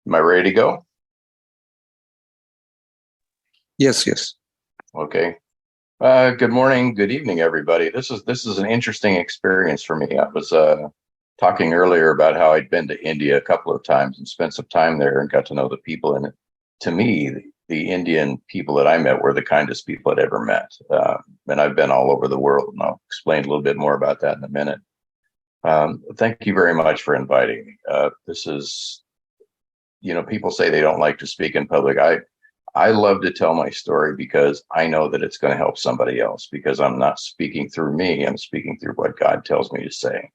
Am I ready to go? Yes. Okay. Good morning, good evening, everybody. This is an interesting experience for me. I was talking earlier about how I'd been to India a couple of times and spent some time there and got to know the people. And to me, the Indian people that I met were the kindest people I'd ever met. And I've been all over the world, and I'll explain a little bit more about that in a minute. Thank you very much for inviting me. This is, people say they don't like to speak in public. I love to tell my story because I know that it's going to help somebody else, because I'm not speaking through me. I'm speaking through what God tells me to say.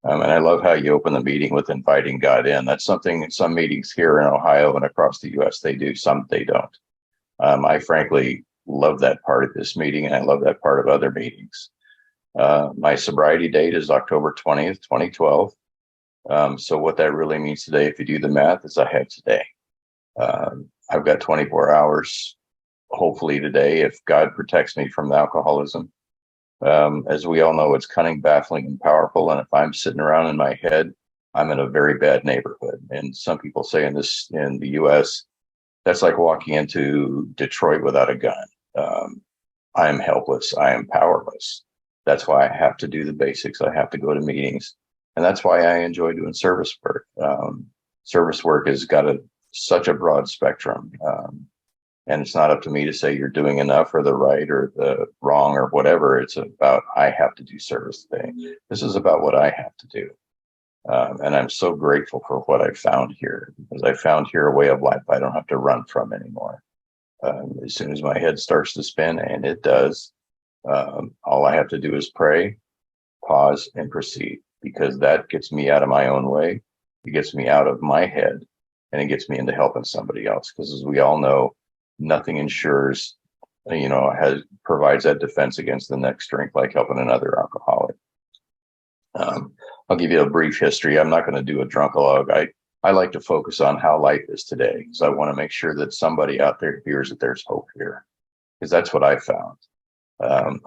And I love how you open the meeting with inviting God in. That's something in some meetings here in Ohio and across the U.S. they do, some they don't. I frankly love that part of this meeting, and I love that part of other meetings. My sobriety date is October 20th, 2012. So what that really means today, if you do the math, is I have today. I've got 24 hours, hopefully today, if God protects me from alcoholism. As we all know, it's cunning, baffling, and powerful. And if I'm sitting around in my head, I'm in a very bad neighborhood. And some people say in the U.S., that's like walking into Detroit without a gun. I am helpless. I am powerless. That's why I have to do the basics. I have to go to meetings. And that's why I enjoy doing service work. Service work has got such a broad spectrum. And it's not up to me to say you're doing enough or the right or the wrong or whatever. It's about, I have to do service today. This is about what I have to do. And I'm so grateful for what I found here, because I found here a way of life I don't have to run from anymore. As soon as my head starts to spin, and it does, all I have to do is pray, pause, and proceed, because that gets me out of my own way. It gets me out of my head, and it gets me into helping somebody else. Because as we all know, nothing ensures, provides that defense against the next drink like helping another alcoholic. I'll give you a brief history. I'm not going to do a drunkalogue. I like to focus on how life is today, because I want to make sure that somebody out there hears that there's hope here, because that's what I found.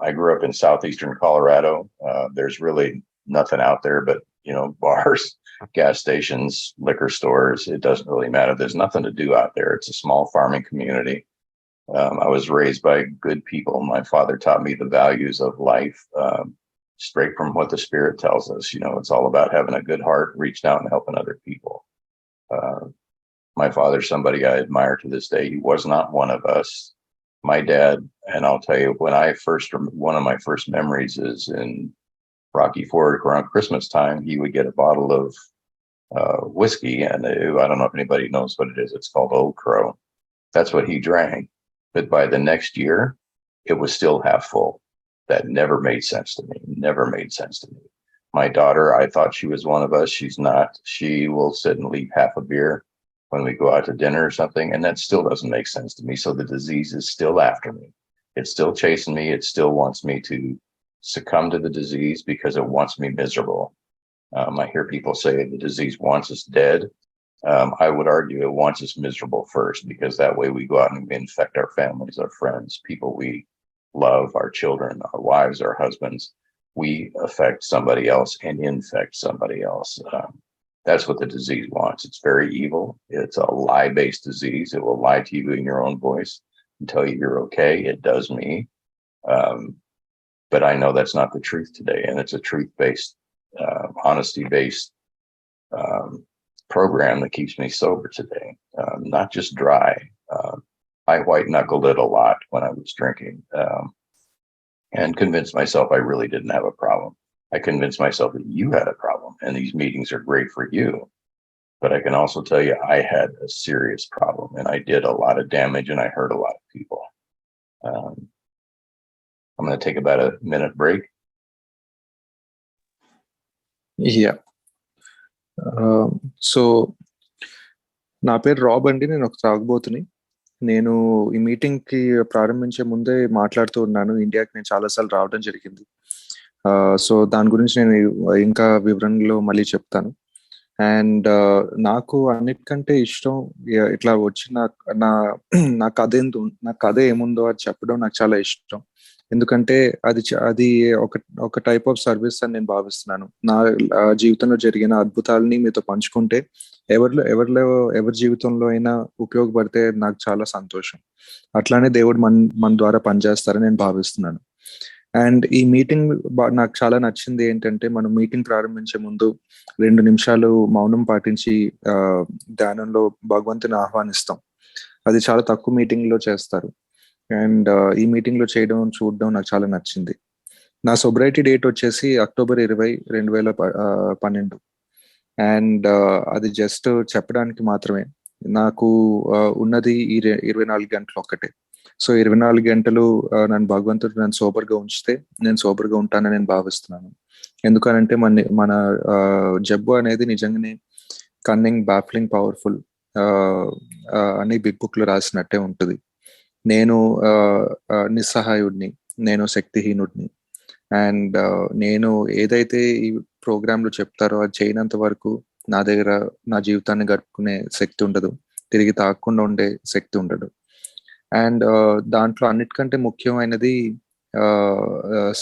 I grew up in southeastern Colorado. There's really nothing out there but, bars, gas stations, liquor stores. It doesn't really matter. There's nothing to do out there. It's a small farming community. I was raised by good people. My father taught me the values of life, straight from what the Spirit tells us. It's all about having a good heart, reaching out and helping other people. My father's somebody I admire to this day. He was not one of us. My dad, and I'll tell you, one of my first memories is in Rocky Ford around Christmas time. He would get a bottle of whiskey, and I don't know if anybody knows what it is. It's called Old Crow. That's what he drank. But by the next year, it was still half full. That never made sense to me. My daughter, I thought she was one of us. She's not. She will sit and leave half a beer when we go out to dinner or something, and that still doesn't make sense to me. So the disease is still after me. It's still chasing me. It still wants me to succumb to the disease because it wants me miserable. I hear people say the disease wants us dead. I would argue it wants us miserable first, because that way we go out and we infect our families, our friends, people we love, our children, our wives, our husbands. We affect somebody else and infect somebody else. That's what the disease wants. It's very evil. It's a lie-based disease. It will lie to you in your own voice and tell you you're okay. It does me. But I know that's not the truth today. And it's a truth-based, honesty-based program that keeps me sober today. Not just dry. I white-knuckled it a lot when I was drinking, and convinced myself I really didn't have a problem. I convinced myself that you had a problem, and these meetings are great for you. But I can also tell you I had a serious problem, and I did a lot of damage, and I hurt a lot of people. I'm going to take about a minute break. Yeah. So నా పేరు Rob అండి. నేను ఒక తాగుబోతుని. నేను ఈ మీటింగ్కి ప్రారంభించే ముందే మాట్లాడుతూ ఉన్నాను. ఇండియాకి నేను చాలాసార్లు రావడం జరిగింది. సో దాని గురించి నేను ఇంకా వివరణలో మళ్ళీ చెప్తాను. అండ్ నాకు అన్నిటికంటే ఇష్టం ఇట్లా వచ్చిన నా కథ ఏముందో అది చెప్పడం నాకు చాలా ఇష్టం. ఎందుకంటే అది ఒక టైప్ ఆఫ్ సర్వీస్ అని నేను భావిస్తున్నాను. నా జీవితంలో జరిగిన అద్భుతాలని మీతో పంచుకుంటే ఎవరి జీవితంలో అయినా ఉపయోగపడితే నాకు చాలా సంతోషం. అట్లానే దేవుడు మన ద్వారా పనిచేస్తారని నేను భావిస్తున్నాను. అండ్ ఈ మీటింగ్ నాకు చాలా నచ్చింది ఏంటంటే, మనం మీటింగ్ ప్రారంభించే ముందు 2 నిమిషాలు మౌనం పాటించి ధ్యానంలో భగవంతుని ఆహ్వానిస్తాం. అది చాలా తక్కువ మీటింగ్ లో చేస్తారు. అండ్ ఈ మీటింగ్ లో చూడడం నాకు చాలా నచ్చింది. నా సొబ్రైటీ డేట్ వచ్చేసి అక్టోబర్ 20, 2012. అండ్ అది జస్ట్ చెప్పడానికి మాత్రమే. నాకు ఉన్నది ఈ 24 గంటలు ఒక్కటే. సో 24 గంటలు నన్ను భగవంతుడు నన్ను సోబర్ గా ఉంచితే నేను సోబర్ గా ఉంటానని నేను భావిస్తున్నాను. ఎందుకనంటే మన జబ్బు అనేది నిజంగానే కన్నింగ్, బాఫ్లింగ్, పవర్ఫుల్ అని బిగ్ బుక్ లో రాసినట్టే ఉంటుంది. నేను నిస్సహాయుడిని, నేను శక్తిహీనుడిని. అండ్ నేను ఏదైతే ఈ ప్రోగ్రామ్ లో చెప్తారో అది చేయనంత వరకు నా దగ్గర నా జీవితాన్ని గడుపుకునే శక్తి ఉండదు, తిరిగి తాగకుండా ఉండే శక్తి ఉండదు. అండ్ దాంట్లో అన్నిటికంటే ముఖ్యమైనది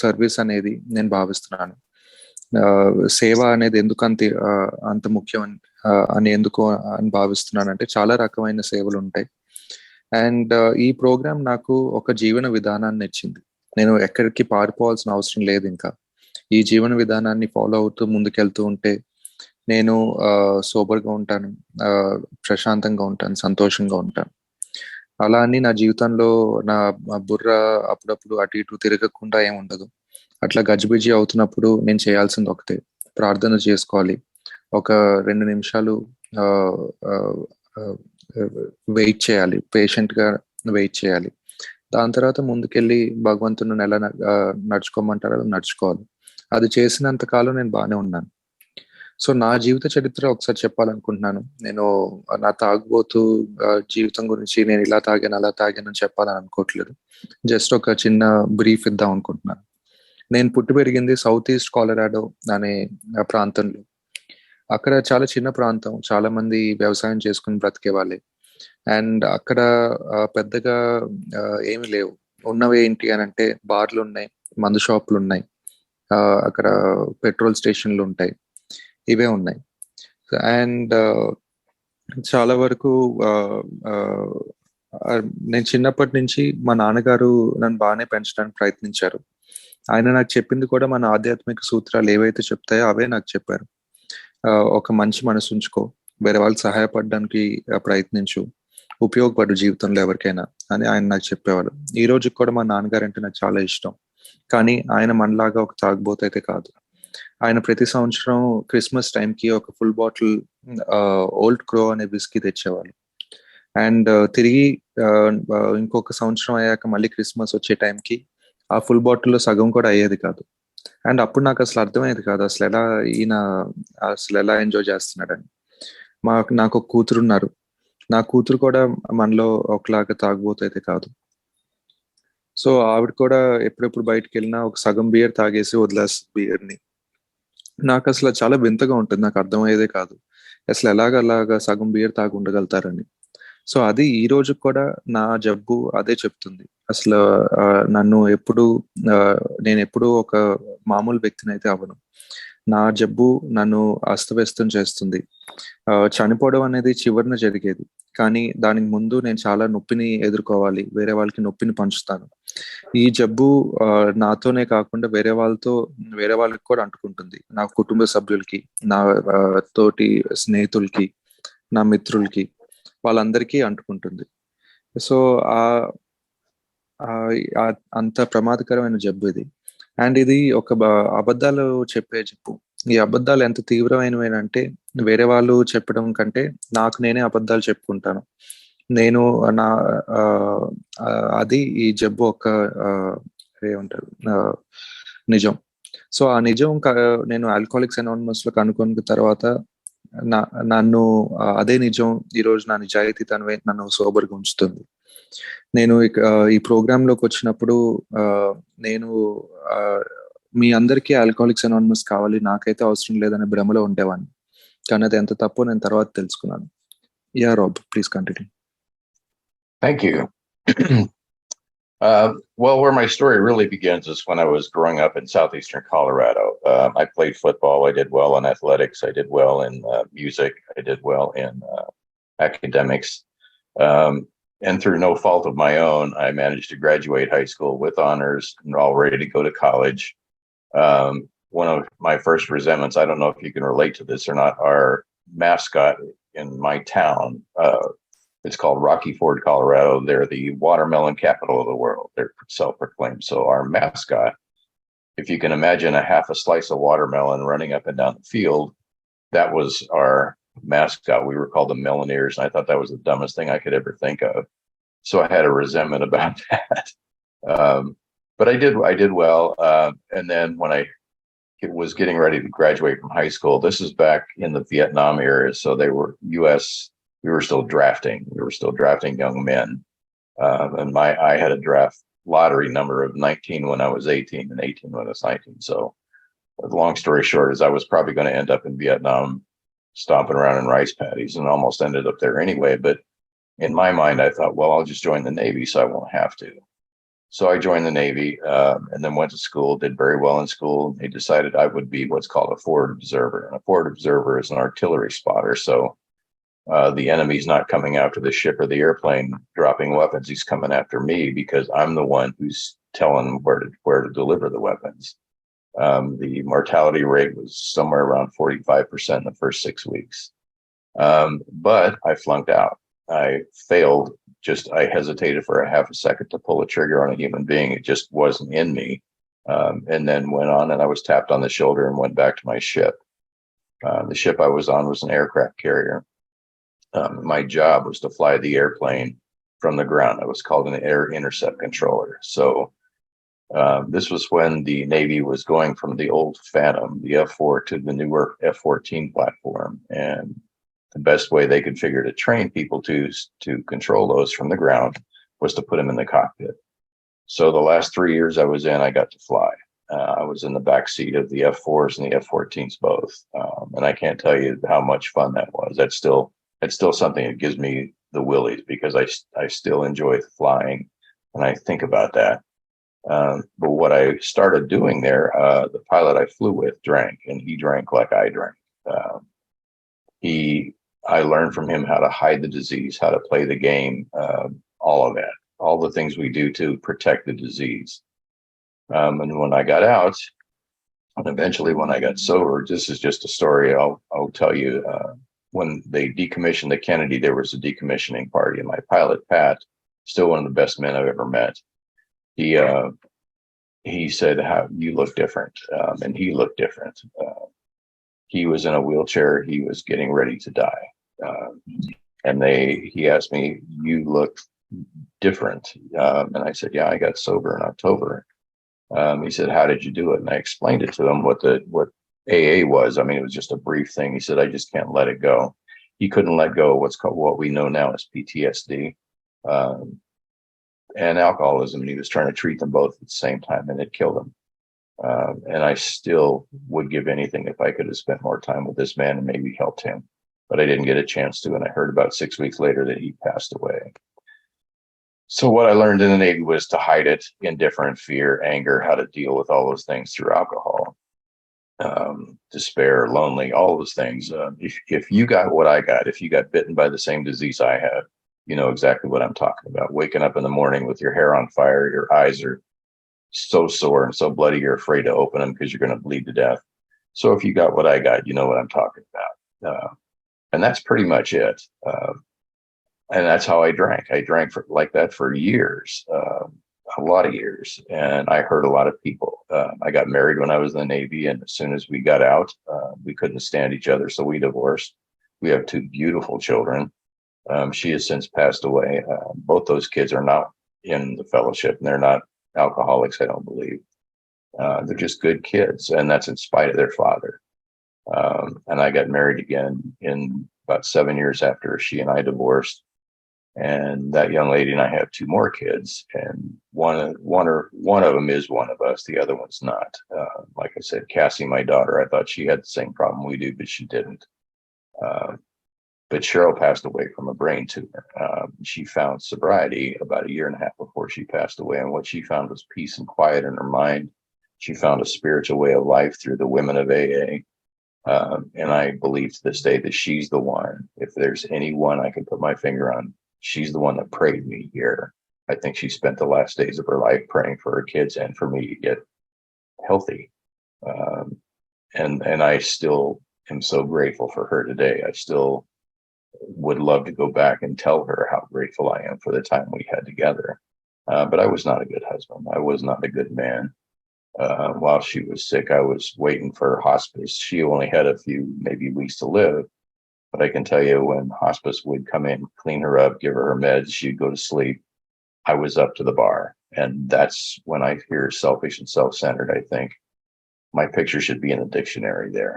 సర్వీస్ అనేది నేను భావిస్తున్నాను. సేవ అనేది ఎందుకు అంత ముఖ్యం అని ఎందుకు అని భావిస్తున్నాను అంటే, చాలా రకమైన సేవలు ఉంటాయి. అండ్ ఈ ప్రోగ్రామ్ నాకు ఒక జీవన విధానాన్ని ఇచ్చింది. నేను ఎక్కడికి పారిపోవాల్సిన అవసరం లేదు. ఇంకా ఈ జీవన విధానాన్ని ఫాలో అవుతూ ముందుకెళ్తూ ఉంటే నేను సోబర్గా ఉంటాను, ప్రశాంతంగా ఉంటాను, సంతోషంగా ఉంటాను. అలా అని నా జీవితంలో నా బుర్ర అప్పుడప్పుడు అటు ఇటు తిరగకుండా ఏమి ఉండదు. అట్లా గజిబిజి అవుతున్నప్పుడు నేను చేయాల్సింది ఒకటే, ప్రార్థన చేసుకోవాలి. ఒక 2 నిమిషాలు వెయిట్ చేయాలి, పేషెంట్ గా వెయిట్ చేయాలి. దాని తర్వాత ముందుకెళ్ళి భగవంతుని ఎలా నడుచుకోమంటారో నడుచుకోవాలి. అది చేసినంత కాలం నేను బాగానే ఉన్నాను. సో నా జీవిత చరిత్ర ఒకసారి చెప్పాలనుకుంటున్నాను. నేను నా తాగుబోతు జీవితం గురించి నేను ఇలా తాగాను అలా తాగాను అని చెప్పాలని అనుకోవట్లేదు. జస్ట్ ఒక చిన్న బ్రీఫ్ ఇద్దాం అనుకుంటున్నాను. నేను పుట్టి పెరిగింది సౌత్ ఈస్ట్ కాలరాడో అనే ప్రాంతంలో. అక్కడ చాలా చిన్న ప్రాంతం, చాలా మంది వ్యవసాయం చేసుకుని బ్రతికే వాళ్ళే. అండ్ అక్కడ పెద్దగా ఏమి లేవు. ఉన్నవి ఏంటి అని అంటే, బార్లు ఉన్నాయి, మందు షాపులు ఉన్నాయి, అక్కడ పెట్రోల్ స్టేషన్లు ఉంటాయి, ఇవే ఉన్నాయి. అండ్ చాలా వరకు నేను చిన్నప్పటి నుంచి మా నాన్నగారు నన్ను బాగానే పెంచడానికి ప్రయత్నించారు. ఆయన నాకు చెప్పింది కూడా మన ఆధ్యాత్మిక సూత్రాలు ఏవైతే చెప్తాయో అవే నాకు చెప్పారు. ఒక మంచి మనసు ఉంచుకో, వేరే వాళ్ళకి సహాయపడడానికి ప్రయత్నించు, ఉపయోగపడు జీవితంలో ఎవరికైనా అని ఆయన నాకు చెప్పేవాడు. ఈ రోజుకి కూడా మా నాన్నగారు అంటే నాకు చాలా ఇష్టం. కానీ ఆయన మనలాగా ఒక తాగుబోతు అయితే కాదు. ఆయన ప్రతి సంవత్సరం క్రిస్మస్ టైంకి ఒక ఫుల్ బాటిల్ ఓల్డ్ క్రో అనే విస్కీ తెచ్చేవాళ్ళు. అండ్ తిరిగి ఇంకొక సంవత్సరం అయ్యాక మళ్ళీ క్రిస్మస్ వచ్చే టైంకి ఆ ఫుల్ బాటిల్లో సగం కూడా అయ్యేది కాదు. అండ్ అప్పుడు నాకు అసలు అర్థమయ్యేది కాదు ఈయన అసలు ఎలా ఎంజాయ్ చేస్తున్నాడని. నాకు ఒక కూతురు ఉన్నారు. నా కూతురు కూడా మనలో ఒకలాగా తాగుబోతు అయితే కాదు. సో ఆవిడ కూడా ఎప్పుడెప్పుడు బయటకు వెళ్ళినా ఒక సగం బియర్ తాగేసి వదిలేస్తుంది బియర్ని. నాకు అసలు చాలా వింతగా ఉంటుంది, నాకు అర్థమయ్యేదే కాదు అసలు అలాగా సగం బియర్ తాగి ఉండగలుగుతారని. సో అది ఈ రోజు కూడా నా జబ్బు అదే చెప్తుంది. అసలు నన్ను నేను ఎప్పుడు ఒక మామూలు వ్యక్తిని అయితే అవ్వను. నా జబ్బు నన్ను అస్తవ్యస్తం చేస్తుంది. చనిపోవడం అనేది చివరిన జరిగేది, కానీ దానికి ముందు నేను చాలా నొప్పిని ఎదుర్కోవాలి, వేరే వాళ్ళకి నొప్పిని పంచుతాను. ఈ జబ్బు నాతోనే కాకుండా వేరే వాళ్ళకి కూడా అంటుకుంటుంది. నా కుటుంబ సభ్యులకి, నా తోటి స్నేహితులకి, నా మిత్రులకి, వాళ్ళందరికీ అంటుకుంటుంది. సో అంత ప్రమాదకరమైన జబ్బు ఇది. అండ్ ఇది ఒక అబద్ధాలు చెప్పే జబ్బు. ఈ అబద్ధాలు ఎంత తీవ్రమైనవి అంటే, వేరే వాళ్ళు చెప్పడం కంటే నాకు నేనే అబద్ధాలు చెప్పుకుంటాను. నేను నా అది ఈ జబ్బు ఒక ఏమంటారు నిజం. సో ఆ నిజం నేను ఆల్కహాలిక్స్ అనానిమస్ లో కనుక్కున్న తర్వాత నన్ను అదే నిజం ఈ రోజు నా నిజాయితీతనమే నన్ను సోబర్గా ఉంచుతుంది. నేను ఈ ప్రోగ్రామ్ లోకి వచ్చినప్పుడు నేను మీ అందరికీ ఆల్కహాలిక్స్ అనానిమస్ కావాలి, నాకైతే అవసరం లేదనే భ్రమలో ఉండేవాడిని. కానీ అది ఎంత తప్పో నేను తర్వాత తెలుసుకున్నాను. Yeah Rob, please continue. Thank you. Well, where my story really begins is when I was growing up in southeastern Colorado. I played football. I did well in athletics. I did well in music. I did well in academics. Um, and through no fault of my own, I managed to graduate high school with honors and all ready to go to college. One of my first resentments, I don't know if you can relate to this or not, our mascot in my town, it's called Rocky Ford, Colorado. They're the watermelon capital of the world. They're self-proclaimed. So our mascot, if you can imagine a half a slice of watermelon running up and down the field, that was our mascot. We were called the Melineers, and I thought that was the dumbest thing I could ever think of. So I had a resentment about that. But I did well. And then when I was getting ready to graduate from high school, this is back in the Vietnam era. So they were U.S. We were still drafting. We were still drafting young men. And I had a draft lottery number of 19 when I was 18 and 18 when I was 19. So the long story short is I was probably going to end up in Vietnam stomping around in rice paddies and almost ended up there anyway. But in my mind, I thought, well, I'll just join the Navy so I won't have to. So I joined the Navy and then went to school, did very well in school. They decided I would be what's called a forward observer. And a forward observer is an artillery spotter. So the enemy's not coming after the ship or the airplane dropping weapons. He's coming after me because I'm the one who's telling him where to deliver the weapons. The mortality rate was somewhere around 45% in the first 6 weeks. But I flunked out. I failed. I hesitated for a half a second to pull a trigger on a human being. It just wasn't in me. And then went on and I was tapped on the shoulder and went back to my ship. The ship I was on was an aircraft carrier. My job was to fly the airplane from the ground. I was called an air intercept controller. So this was when the Navy was going from the old Phantom, the F4, to the newer F-14 platform. And the best way they could figure to train people to control those from the ground was to put them in the cockpit. So the last 3 years I was in, I got to fly. I was in the back seat of the F4s and the F-14s both. And I can't tell you how much fun that was. That's still something that gives me the willies because I still enjoy flying and I think about that. But what I started doing there, the pilot I flew with drank, and he drank like I drank. I learned from him how to hide the disease, how to play the game, all of that, all the things we do to protect the disease. And when I got out, and eventually when I got sober, this is just a story I'll tell you. When they decommissioned the Kennedy, there was a decommissioning party, and my pilot, Pat, still one of the best men I've ever met. He said, "How you look different," and he looked different. He was in a wheelchair. He was getting ready to die, and he asked me, "You look different," and I said, "Yeah, I got sober in October." He said, "How did you do it?" And I explained it to him what AA was. I mean, it was just a brief thing. He said, "I just can't let it go." He couldn't let go of what we know now as PTSD. And alcoholism, and he was trying to treat them both at the same time, and it killed him. And I still would give anything if I could have spent more time with this man and maybe helped him, but I didn't get a chance to. And I heard about 6 weeks later that he passed away. So what I learned in the Navy was to hide it: indifference, fear, anger, how to deal with all those things through alcohol, despair, lonely, all those things. If you got what I got, if you got bitten by the same disease I have, you know exactly what I'm talking about. Waking up in the morning with your hair on fire, your eyes are so sore and so bloody you're afraid to open them because you're going to bleed to death. So if you got what I got, you know what I'm talking about. And that's pretty much it. And that's how I drank. I drank like that for years, a lot of years. And I hurt a lot of people. I got married when I was in the Navy. And as soon as we got out, we couldn't stand each other. So we divorced. We have two beautiful children. She has since passed away. Both those kids are not in the fellowship, and they're not alcoholics, I don't believe. They're just good kids, and that's in spite of their father. And I got married again in about 7 years after she and I divorced. And that young lady and I have two more kids, and one of them is one of us. The other one's not. Like I said, Cassie, my daughter, I thought she had the same problem we do, but she didn't. But Cheryl passed away from a brain tumor. She found sobriety about a year and a half before she passed away. And what she found was peace and quiet in her mind. She found a spiritual way of life through the women of AA. And I believe to this day that she's the one. If there's anyone I can put my finger on, she's the one that prayed me here. I think she spent the last days of her life praying for her kids and for me to get healthy. And I still am so grateful for her today. I still would love to go back and tell her how grateful I am for the time we had together. But I was not a good husband. I was not a good man. While she was sick, I was waiting for hospice. She only had a few, maybe weeks to live. But I can tell you when hospice would come in, clean her up, give her her meds, she'd go to sleep. I was up to the bar. And that's when I hear selfish and self-centered, I think my picture should be in the dictionary there.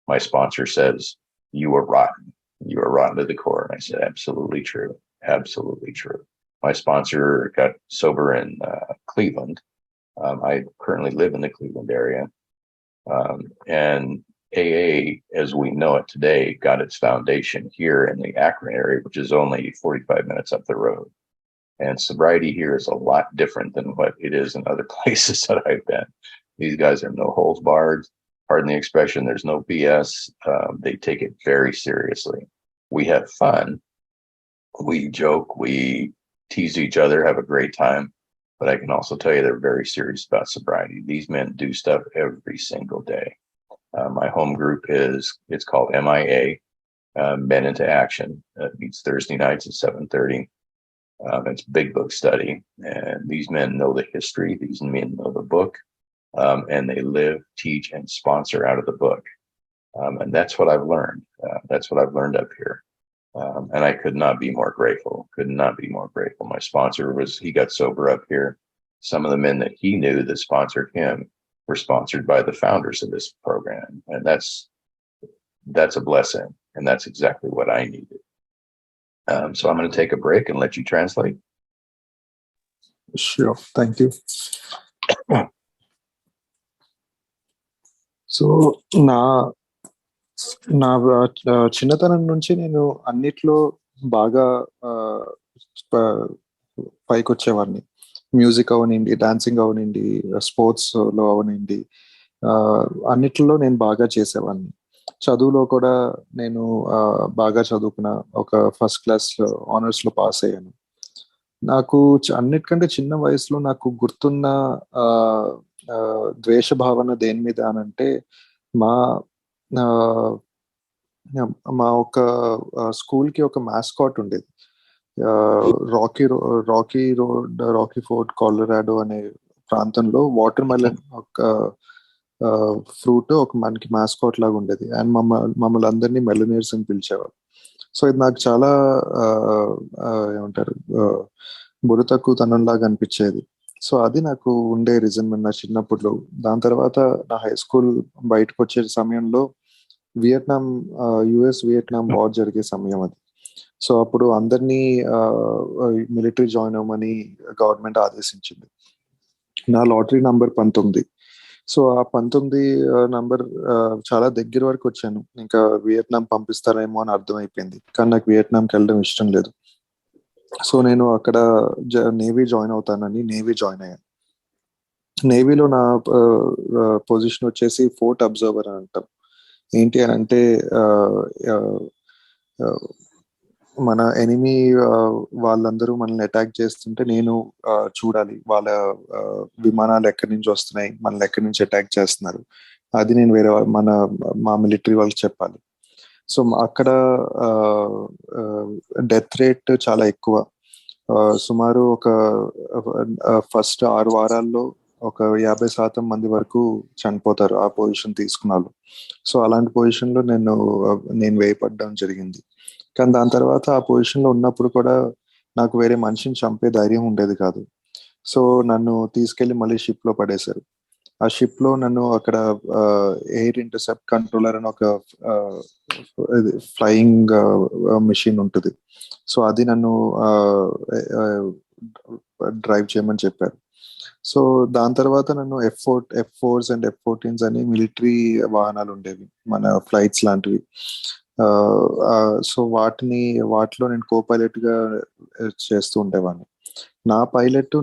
My sponsor says, you are rotten. You are rotten to the core. And I said, absolutely true. Absolutely true. My sponsor got sober in Cleveland. I currently live in the Cleveland area. And AA, as we know it today, got its foundation here in the Akron area, which is only 45 minutes up the road. And sobriety here is a lot different than what it is in other places that I've been. These guys are no holds barred. Pardon the expression, there's no BS. They take it very seriously. We have fun. We joke, we tease each other, have a great time. But I can also tell you they're very serious about sobriety. These men do stuff every single day. My home group it's called MIA, Men into Action. It meets Thursday nights at 7:30. It's big book study. And these men know the history. These men know the book. And they live, teach, and sponsor out of the book. And that's what I've learned. That's what I've learned up here. And I could not be more grateful. Could not be more grateful. My sponsor he got sober up here. Some of the men that he knew that sponsored him were sponsored by the founders of this program. And that's a blessing. And that's exactly what I needed. So I'm going to take a break and let you translate. Sure. Thank you. So నా నా చిన్నతనం నుంచి నేను అన్నిట్లో బాగా పైకి వచ్చేవాడిని. Music అవనండి, dancing అవనండి, sports లో అవనండి, అన్నిట్లో నేను బాగా చేసేవాడిని. చదువులో కూడా నేను బాగా చదువుకున్న, ఒక ఫస్ట్ క్లాస్ ఆనర్స్ లో పాస్ అయ్యాను. నాకు అన్నిటికంటే చిన్న వయసులో నాకు గుర్తున్న ద్వేష భావన దేని మీద అనంటే, మా మా ఒక స్కూల్ కి ఒక మాస్కాట్ ఉండేది. రాకీ ఫోర్ట్ కాలరాడో అనే ప్రాంతంలో వాటర్ మెలన్ ఒక ఫ్రూట్ ఒక మనకి మాస్కాట్ లాగా ఉండేది. అండ్ మమ్మల్ని అందరినీ మెలనీర్స్ అని పిలిచేవారు. సో ఇది నాకు చాలా ఏమంటారు, బుర్ర తక్కువ తనంలాగా అనిపించేది. సో అది నాకు ఉండే రీజన్ నా చిన్నప్పుడు. దాని తర్వాత నా హై స్కూల్ బయటకు వచ్చే సమయంలో యుఎస్ వియట్నాం వార్ జరిగే సమయం అది. సో అప్పుడు అందరినీ మిలిటరీ జాయిన్ అవ్వమని గవర్నమెంట్ ఆదేశించింది. నా లాటరీ నంబర్ 19. సో ఆ 19 నంబర్ చాలా దగ్గర వరకు వచ్చాను. ఇంకా వియట్నాం పంపిస్తారేమో అని అర్థమైపోయింది. కానీ నాకు వియట్నాంకి వెళ్ళడం ఇష్టం లేదు. సో నేను అక్కడ నేవీ జాయిన్ అవుతానని నేవీ జాయిన్ అయ్యాను. నేవీలో నా పొజిషన్ వచ్చేసి ఫోర్ట్ అబ్జర్వర్ అని అంటాం. ఏంటి అని అంటే, మన ఎనిమీ వాళ్ళందరూ మనల్ని అటాక్ చేస్తుంటే నేను చూడాలి వాళ్ళ విమానాలు ఎక్కడి నుంచి వస్తున్నాయి, మనల్ని ఎక్కడి నుంచి అటాక్ చేస్తున్నారు, అది నేను మా మిలిటరీ వాళ్ళకి చెప్పాలి. సో అక్కడ డెత్ రేట్ చాలా ఎక్కువ. సుమారు ఒక ఫస్ట్ 6 వారాల్లో ఒక 50% మంది వరకు చనిపోతారు ఆ పొజిషన్ తీసుకున్న వాళ్ళు. సో అలాంటి పొజిషన్ లో నేను వేయపడడం జరిగింది. కానీ దాని తర్వాత ఆ పొజిషన్ లో ఉన్నప్పుడు కూడా నాకు వేరే మనిషిని చంపే ధైర్యం ఉండేది కాదు. సో నన్ను తీసుకెళ్లి మళ్ళీ షిప్ లో పడేశారు. ఆ షిప్ లో నన్ను అక్కడ ఎయిర్ ఇంటర్సెప్ట్ కంట్రోలర్ అని ఒక ఫ్లయింగ్ మెషిన్ ఉంటుంది. సో అది నన్ను డ్రైవ్ చేయమని చెప్పారు. సో దాని తర్వాత నన్ను F4s అండ్ F14s అని మిలిటరీ వాహనాలు ఉండేవి, మన ఫ్లైట్స్ లాంటివి. సో వాటిలో నేను కో పైలట్ గా చేస్తూ ఉండేవాడిని. నా పైలట్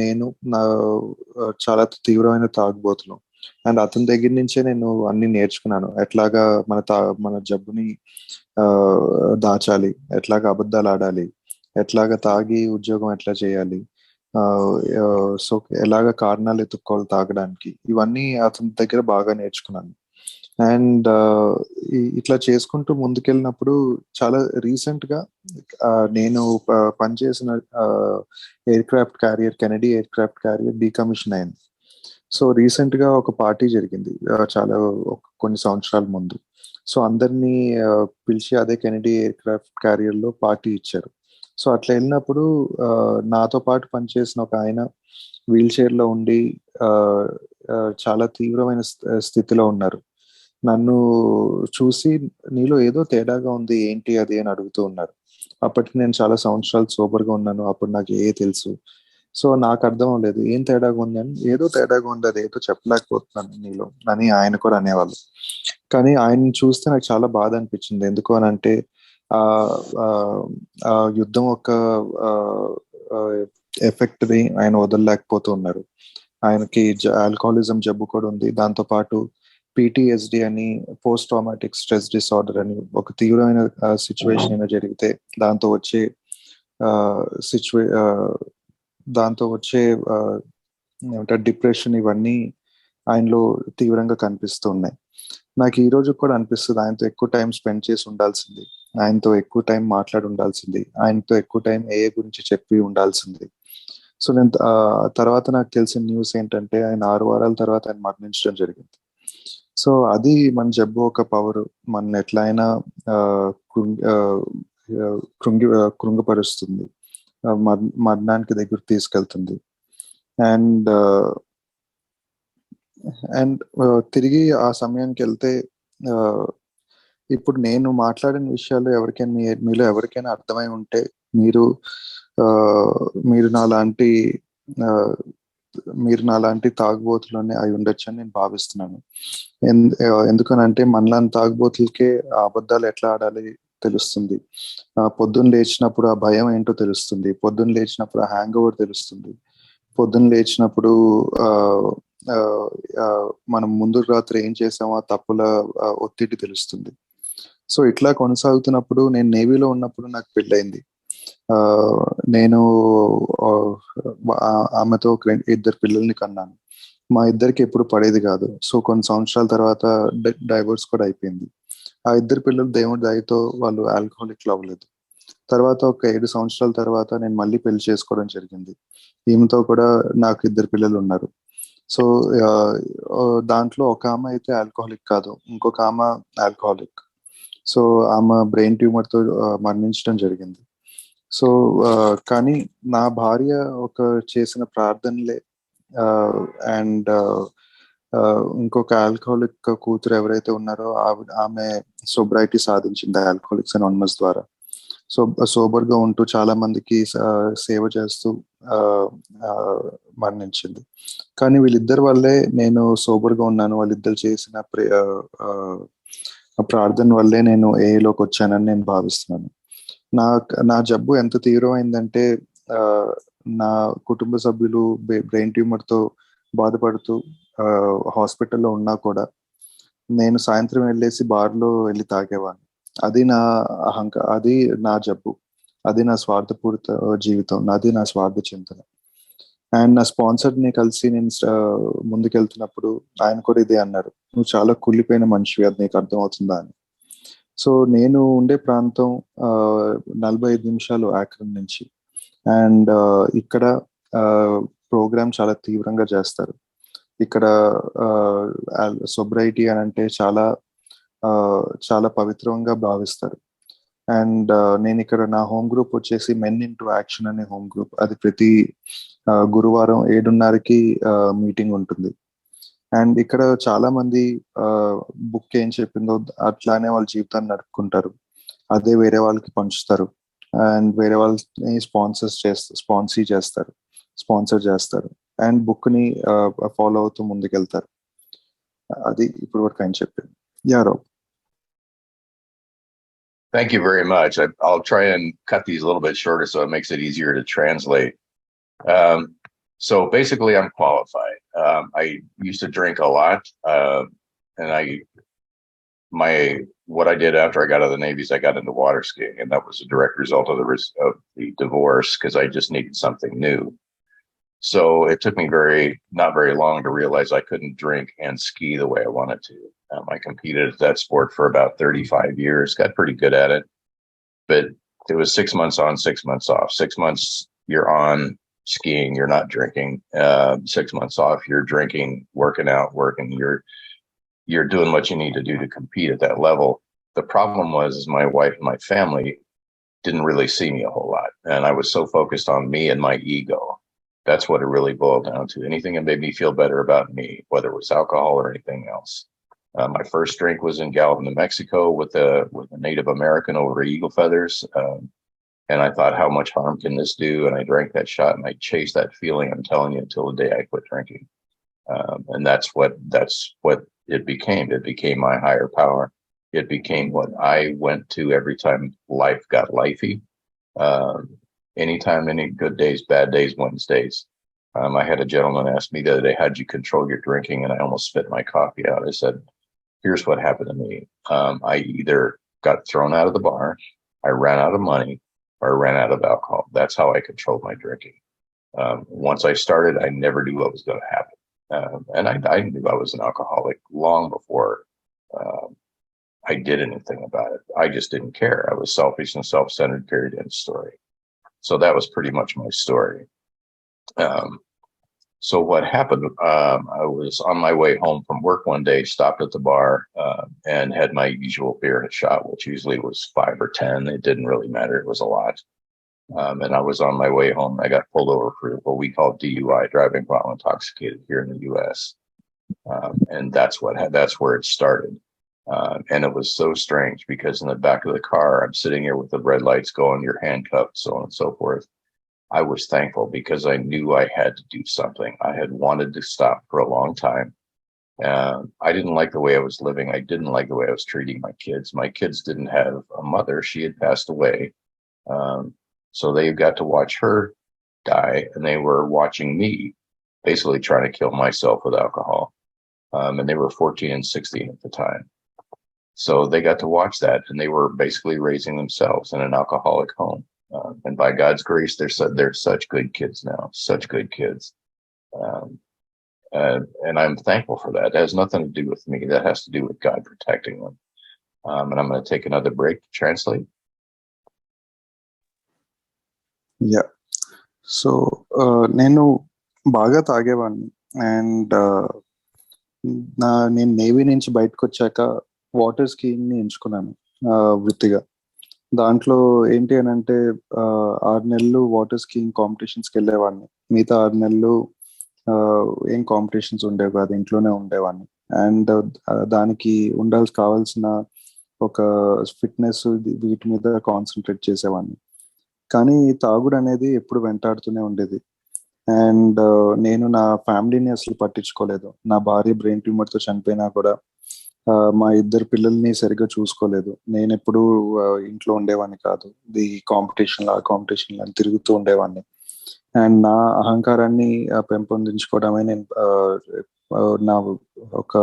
నేను నా చాలా తీవ్రమైన తాగుబోతులు. అండ్ అతని దగ్గర నుంచే నేను అన్ని నేర్చుకున్నాను. ఎట్లాగా మన జబ్బుని ఆ, దాచాలి, ఎట్లాగా అబద్ధాలు ఆడాలి, ఎట్లాగా తాగి ఉద్యోగం ఎట్లా చేయాలి, ఆ, ఆ, సో ఎలాగ కారణాలు ఎత్తుక్కోవాలి తాగడానికి, ఇవన్నీ అతని దగ్గర బాగా నేర్చుకున్నాను. అండ్ ఇట్లా చేసుకుంటూ ముందుకెళ్ళినప్పుడు చాలా రీసెంట్ గా ఆ, నేను పనిచేసిన air craft carrier, Kennedy air craft carrier decommission అయింది. సో రీసెంట్ గా ఒక పార్టీ జరిగింది, చాలా కొన్ని సంవత్సరాల ముందు. సో అందరినీ పిలిచి అదే కెనడీ ఎయిర్ క్రాఫ్ట్ క్యారియర్ లో పార్టీ ఇచ్చారు. సో అట్లా వెళ్ళినప్పుడు ఆ, నాతో పాటు పనిచేసిన ఒక ఆయన వీల్ చైర్ లో ఉండి ఆ, చాలా తీవ్రమైన స్థితిలో ఉన్నారు. నన్ను చూసి నీలో ఏదో తేడాగా ఉంది, ఏంటి అది అని అడుగుతూ ఉన్నారు. అప్పటికి నేను చాలా సంవత్సరాలు సోబర్గా ఉన్నాను, అప్పుడు నాకు తెలుసు. సో నాకు అర్థం అవ్వలేదు ఏం తేడాగా ఉంది అని. ఏదో తేడాగా ఉంది, అది ఏదో చెప్పలేకపోతున్నాను నీలో అని ఆయన కూడా అనేవాళ్ళు. కానీ ఆయన్ని చూస్తే నాకు చాలా బాధ అనిపించింది. ఎందుకు అని అంటే ఆ ఆ ఆ యుద్ధం ఒక ఎఫెక్ట్ ని ఆయన వదలలేకపోతూ ఉన్నారు. ఆయనకి ఆల్కహాలిజం జబ్బు కూడా ఉంది. దాంతో పాటు పిటిఎస్డి అని, పోస్ట్ ట్రామాటిక్ స్ట్రెస్ డిసార్డర్ అని, ఒక తీవ్రమైన సిచ్యువేషన్ అయినా జరిగితే దాంతో వచ్చే ఆ, సిచ్యువే ఆ, దాంతో వచ్చే ఆ, ఏమంటారు డిప్రెషన్, ఇవన్నీ ఆయనలో తీవ్రంగా కనిపిస్తూ ఉన్నాయి. నాకు ఈ రోజు కూడా అనిపిస్తుంది ఆయనతో ఎక్కువ టైం స్పెండ్ చేసి ఉండాల్సింది, ఆయనతో ఎక్కువ టైం మాట్లాడి ఉండాల్సింది, ఆయనతో ఎక్కువ టైం ఏ గురించి చెప్పి ఉండాల్సింది. సో నేను తర్వాత నాకు తెలిసిన న్యూస్ ఏంటంటే ఆయన 6 వారాల తర్వాత ఆయన మరణించడం జరిగింది. సో అది మన జబ్బు ఒక పవర్, మన ఎట్లా అయినా ఆ, కృంగపరుస్తుంది, మరణానికి దగ్గర తీసుకెళ్తుంది. అండ్ అండ్ తిరిగి ఆ సమయానికి వెళ్తే ఆ, ఇప్పుడు నేను మాట్లాడిన విషయాలు ఎవరికైనా మీలో ఎవరికైనా అర్థమై ఉంటే మీరు ఆ, మీరు నాలాంటి ఆ, మీరు నాలాంటి తాగుబోతులోనే అయి ఉండొచ్చు అని నేను భావిస్తున్నాను. ఎందుకనంటే మనలాంటి తాగుబోతులకే ఆ అబద్ధాలు ఎట్లా ఆడాలి తెలుస్తుంది. పొద్దున్న లేచినప్పుడు ఆ భయం ఏంటో తెలుస్తుంది, పొద్దున్న లేచినప్పుడు ఆ హ్యాంగ్ ఓవర్ తెలుస్తుంది, పొద్దున్న లేచినప్పుడు ఆ ఆ, ఆ, మనం ముందు రాత్రి ఏం చేసామో ఆ తప్పుల ఒత్తిడి తెలుస్తుంది. సో ఇట్లా కొనసాగుతున్నప్పుడు నేను నేవీలో ఉన్నప్పుడు నాకు పెళ్ళయింది. ఆ, నేను ఆ, ఆమెతో ఇద్దరు పిల్లల్ని కన్నాను. మా ఇద్దరికి ఎప్పుడు పడేది కాదు. సో కొన్ని సంవత్సరాల తర్వాత డైవోర్స్ కూడా అయిపోయింది. ఆ ఇద్దరు పిల్లలు దేవుడి దయతో వాళ్ళు ఆల్కహాలిక్ అవ్వలేదు. తర్వాత ఒక 7 సంవత్సరాల తర్వాత నేను మళ్ళీ పెళ్లి చేసుకోవడం జరిగింది. ఈమెతో కూడా నాకు ఇద్దరు పిల్లలు ఉన్నారు. సో ఆ, ఆ, దాంట్లో ఒక ఆమె అయితే ఆల్కహాలిక్ కాదు, ఇంకొక ఆమె ఆల్కహాలిక్. సో ఆమె బ్రెయిన్ ట్యూమర్ తో మరణించడం జరిగింది. సో ఆ, కానీ నా భార్య ఒక చేసిన ప్రార్థనలే అండ్ ఇంకొక ఆల్కహాలిక్ కూతురు ఎవరైతే ఉన్నారో ఆమె సోబ్రైటీ సాధించింది ఆల్కహాలిక్స్ అనానిమస్ ద్వారా. సో సోబర్ గా ఉంటూ చాలా మందికి సేవ చేస్తూ ఆ, ఆ, మరణించింది. కానీ వీళ్ళిద్దరి వల్లే నేను సోబర్ గా ఉన్నాను. వాళ్ళిద్దరు చేసిన ప్రార్థన వల్లే నేను ఏలోకి వచ్చానని నేను భావిస్తున్నాను. నా నా జబ్బు ఎంత తీవ్రమైందంటే ఆ, నా కుటుంబ సభ్యులు బ్రెయిన్ ట్యూమర్ తో బాధపడుతూ హాస్పిటల్లో ఉన్నా కూడా నేను సాయంత్రం వెళ్ళేసి బార్లో వెళ్ళి తాగేవాడిని. అది నా అది నా జబ్బు, అది నా స్వార్థపూరిత జీవితం, నాది నా స్వార్థ చింతన. అండ్ నా స్పాన్సర్ ని కలిసి నేను ముందుకెళ్తున్నప్పుడు ఆయన కూడా ఇదే అన్నారు, నువ్వు చాలా కుళ్ళిపోయిన మనిషివి, అది నీకు అర్థమవుతుందా అని. సో నేను ఉండే ప్రాంతం ఆ, 45 నిమిషాలు ఆక్రమ్ నుంచి. అండ్ ఇక్కడ ప్రోగ్రామ్ చాలా తీవ్రంగా చేస్తారు. ఇక్కడ సొబ్రైటీ అని అంటే చాలా ఆ, చాలా పవిత్రంగా భావిస్తారు. అండ్ నేను ఇక్కడ నా హోమ్ గ్రూప్ వచ్చేసి మెన్ ఇంటూ యాక్షన్ అనే హోమ్ గ్రూప్. అది ప్రతి గురువారం 7:30కి మీటింగ్ ఉంటుంది. అండ్ ఇక్కడ చాలా మంది బుక్ ఏం చెప్పిందో అట్లానే వాళ్ళ జీవితాన్ని నడుపుకుంటారు, అదే వేరే వాళ్ళకి పంచుతారు. అండ్ వేరే వాళ్ళని స్పాన్సర్ చేస్తారు. అండ్ బుక్ ని ఫాలో అవుతూ ముందుకెళ్తారు. అది ఇప్పుడు వరకు ఆయన చెప్పింది. Arrow Thank you very much. I'll try and cut these a little bit shorter so it makes it easier to translate. Um, so basically, I'm qualified. I used to drink a lot, and what I did after I got out of the Navy is I got into water skiing, and that was a direct result of the divorce because I just needed something new. So it took me not very long to realize I couldn't drink and ski the way I wanted to. I competed at that sport for about 35 years, got pretty good at it, but it was 6 months on, 6 months off. 6 months you're on skiing, you're not drinking. 6 months off, you're drinking, working out, working. You're doing what you need to do to compete at that level. The problem is my wife and my family didn't really see me a whole lot, and I was so focused on me and my ego. That's what it really boiled down to. Anything that made me feel better about me, whether it was alcohol or anything else. My first drink was in Gallup, New Mexico, with a Native American over eagle feathers, and I thought, how much harm can this do? And I drank that shot, and I chased that feeling. I'm telling you, until the day I quit drinking, and that's what it became. It became my higher power. It became what I went to every time life got lifey. Um, Anytime, any good days, bad days, Wednesdays. I had a gentleman ask me the other day, how'd you control your drinking? And I almost spit my coffee out. I said, here's what happened to me. I either got thrown out of the bar, I ran out of money, or I ran out of alcohol. That's how I controlled my drinking. Once I started, I never knew what was going to happen. And I knew I was an alcoholic long before I did anything about it. I just didn't care. I was selfish and self-centered, period, end of story. So that was pretty much my story. Um, so what happened, I was on my way home from work one day, stopped at the bar, and had my usual beer and a shot, which usually was 5 or 10. It didn't really matter. It was a lot. And I was on my way home. I got pulled over for what we call DUI, driving while intoxicated, here in the U.S. And that's where it started. And it was so strange because in the back of the car, I'm sitting here with the red lights going, you're handcuffed, so on and so forth. I was thankful because I knew I had to do something. I had wanted to stop for a long time. I didn't like the way I was living. I didn't like the way I was treating my kids. My kids didn't have a mother. She had passed away. So they got to watch her die, and they were watching me basically trying to kill myself with alcohol. And they were 14 and 16 at the time. So they got to watch that, and they were basically raising themselves in an alcoholic home. And by God's grace, they're such good kids now, such good kids. Um, and I'm thankful for that. It has nothing to do with me. That has to do with God protecting them. And I'm going to take another break to translate. Yeah so నేను బాగా తాగేవాడిని. And నేను navy నుంచి బయటకు వచ్చాక water స్కీయింగ్ని ఎంచుకున్నాను వృత్తిగా. దాంట్లో ఏంటి అని అంటే 6 నెలలు వాటర్ స్కీయింగ్ కాంపిటీషన్స్కి వెళ్ళేవాడిని. మిగతా 6 నెలలు ఏం కాంపిటీషన్స్ ఉండేవి కాదు, ఇంట్లోనే ఉండేవాడిని. అండ్ దానికి కావాల్సిన ఒక ఫిట్నెస్ వీటి మీద కాన్సన్ట్రేట్ చేసేవాడిని. కానీ తాగుడు అనేది ఎప్పుడు వెంటాడుతూనే ఉండేది. అండ్ నేను నా ఫ్యామిలీని అసలు పట్టించుకోలేదు. నా భార్య బ్రెయిన్ ట్యూమర్తో చనిపోయినా కూడా మా 2 పిల్లల్ని సరిగ్గా చూసుకోలేదు. నేను ఎప్పుడు ఇంట్లో ఉండేవాడిని కాదు. ఆ కాంపిటీషన్లో అని తిరుగుతూ ఉండేవాడిని. అండ్ నా అహంకారాన్ని పెంపొందించుకోవడమే నేను నా ఒక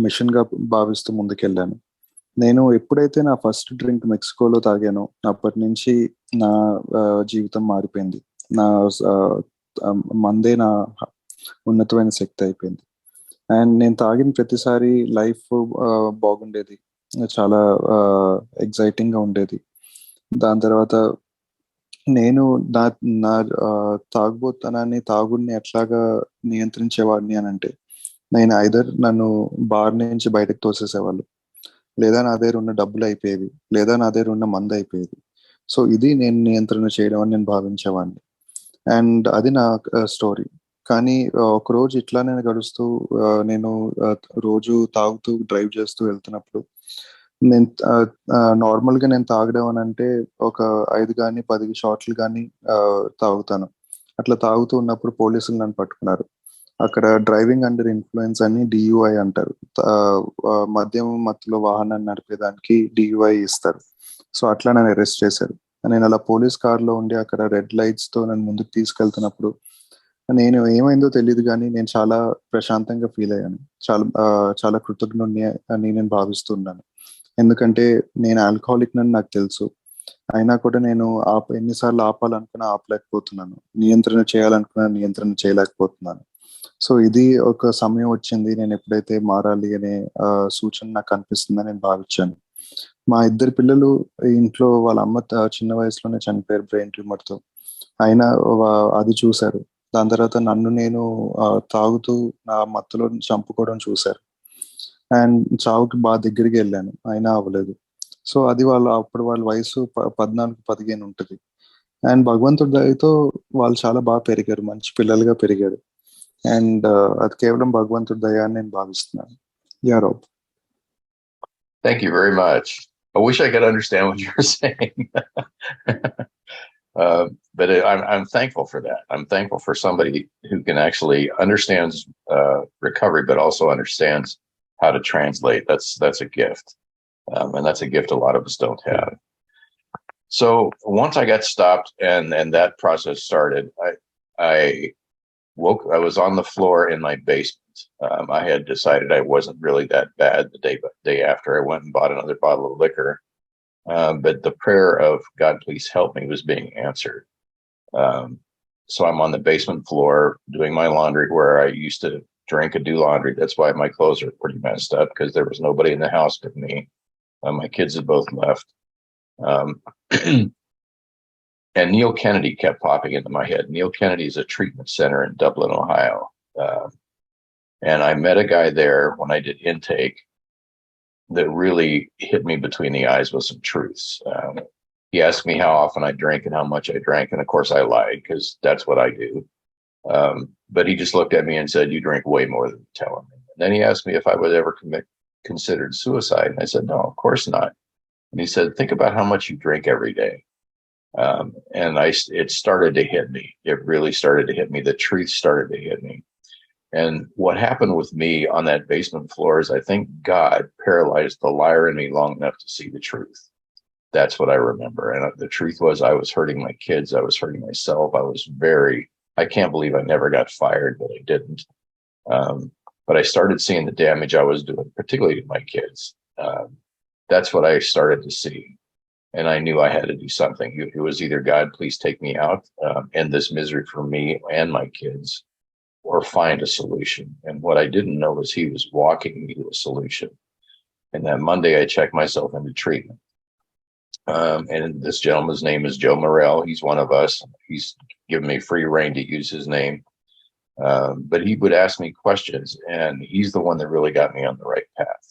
మిషన్గా భావిస్తూ ముందుకెళ్ళాను. నేను ఎప్పుడైతే నా ఫస్ట్ డ్రింక్ మెక్సికోలో తాగానో అప్పటి నుంచి నా జీవితం మారిపోయింది. నా మందే నా ఉన్నతమైన శక్తి అయిపోయింది. అండ్ నేను తాగిన ప్రతిసారి లైఫ్ బాగుండేది, చాలా ఎగ్జైటింగ్గా ఉండేది. దాని తర్వాత నేను నా తాగుడిని ఎట్లాగా నియంత్రించేవాడిని అని అంటే, నేను ఐదర్ నన్ను బార్ నుంచి బయటకు తోసేసేవాళ్ళు, లేదా నా దగ్గర ఉన్న డబ్బులు అయిపోయేవి, లేదా నా దగ్గర ఉన్న మందు అయిపోయేది. సో ఇది నేను నియంత్రణ చేయడం అని నేను భావించేవాడిని. అండ్ అది నా స్టోరీ. కానీ ఒకరోజు ఇట్లానే గడుస్తూ నేను రోజు తాగుతూ డ్రైవ్ చేస్తూ వెళ్తున్నప్పుడు, నేను నార్మల్గా నేను తాగడం అని అంటే ఒక 5 కానీ 10 షాట్లు కానీ తాగుతాను. అట్లా తాగుతూ ఉన్నప్పుడు పోలీసులు నన్ను పట్టుకున్నారు. అక్కడ డ్రైవింగ్ అండర్ ఇన్ఫ్లుయెన్స్ అని డియుఐ అంటారు. మద్యం మత్తులో వాహనాన్ని నడిపేదానికి డియుఐ ఇస్తారు. సో అట్లా నన్ను అరెస్ట్ చేశారు. నేను అలా పోలీస్ కార్లో ఉండి అక్కడ రెడ్ లైట్స్ తో నన్ను ముందుకు తీసుకెళ్తున్నప్పుడు నేను ఏమైందో తెలియదు కానీ నేను చాలా ప్రశాంతంగా ఫీల్ అయ్యాను. చాలా కృతజ్ఞుడిని అని నేను భావిస్తున్నాను. ఎందుకంటే నేను ఆల్కహాలిక్ అని నాకు తెలుసు. అయినా కూడా నేను ఎన్నిసార్లు ఆపాలనుకున్నా ఆపలేకపోతున్నాను. నియంత్రణ చేయాలనుకున్నా నియంత్రణ చేయలేకపోతున్నాను. సో ఇది ఒక సమయం వచ్చింది. నేను ఎప్పుడైతే మారాలి అనే సూచన నాకు కనిపిస్తుందని నేను భావించాను. మా ఇద్దరు పిల్లలు ఇంట్లో వాళ్ళ అమ్మ చిన్న వయసులోనే చనిపోయారు బ్రెయిన్ ట్యూమర్ తో. అయినా అది చూశారు. దాని తర్వాత నన్ను నేను తాగుతూ నా మత్తులో చంపుకోవడం చూశారు. అండ్ చావుకి బాగా దగ్గరికి వెళ్ళాను, అయినా అవ్వలేదు. సో అది అప్పుడు వాళ్ళ వయసు 14-15 ఉంటుంది. అండ్ భగవంతుడి దయతో వాళ్ళు చాలా బాగా పెరిగారు, మంచి పిల్లలుగా పెరిగారు. అండ్ అది కేవలం భగవంతుడి దయ అని నేను భావిస్తున్నాను. Yeah Rob. Thank you very much. I wish I could understand what you're saying. But I'm thankful for that. I'm thankful for somebody who can actually understands recovery, but also understands how to translate. That's a gift, and that's a gift a lot of us don't have. So once I got stopped and that process started, I I was on the floor in my basement. I had decided I wasn't really that bad the day after. I went and bought another bottle of liquor. But the prayer of God, please help me was being answered. So I'm on the basement floor doing my laundry where I used to drink and do laundry. That's why my clothes are pretty messed up, because there was nobody in the house but me. My kids had both left. And Neil Kennedy kept popping into my head. Neil Kennedy is a treatment center in Dublin, Ohio. And I met a guy there when I did intake that really hit me between the eyes with some truths. He asked me how often I drank and how much I drank. And of course I lied, because that's what I do. But he just looked at me and said, "You drink way more than you tell him." And then he asked me if I would ever considered suicide. And I said, "No, of course not." And he said, "Think about how much you drink every day." And it started to hit me. It really started to hit me. The truth started to hit me. And what happened with me on that basement floor is I think God paralyzed the liar in me long enough to see the truth. That's what I remember. And the truth was I was hurting my kids. I was hurting myself. I can't believe I never got fired, but I didn't. But I started seeing the damage I was doing, particularly to my kids. That's what I started to see. And I knew I had to do something. It was either God, please take me out, end this misery for me and my kids, or find a solution. And what I didn't know was he was walking me to a solution. And that Monday I checked myself into treatment. And this gentleman's name is Joe Morrell. He's one of us. He's given me free reign to use his name. But he would ask me questions, and he's the one that really got me on the right path.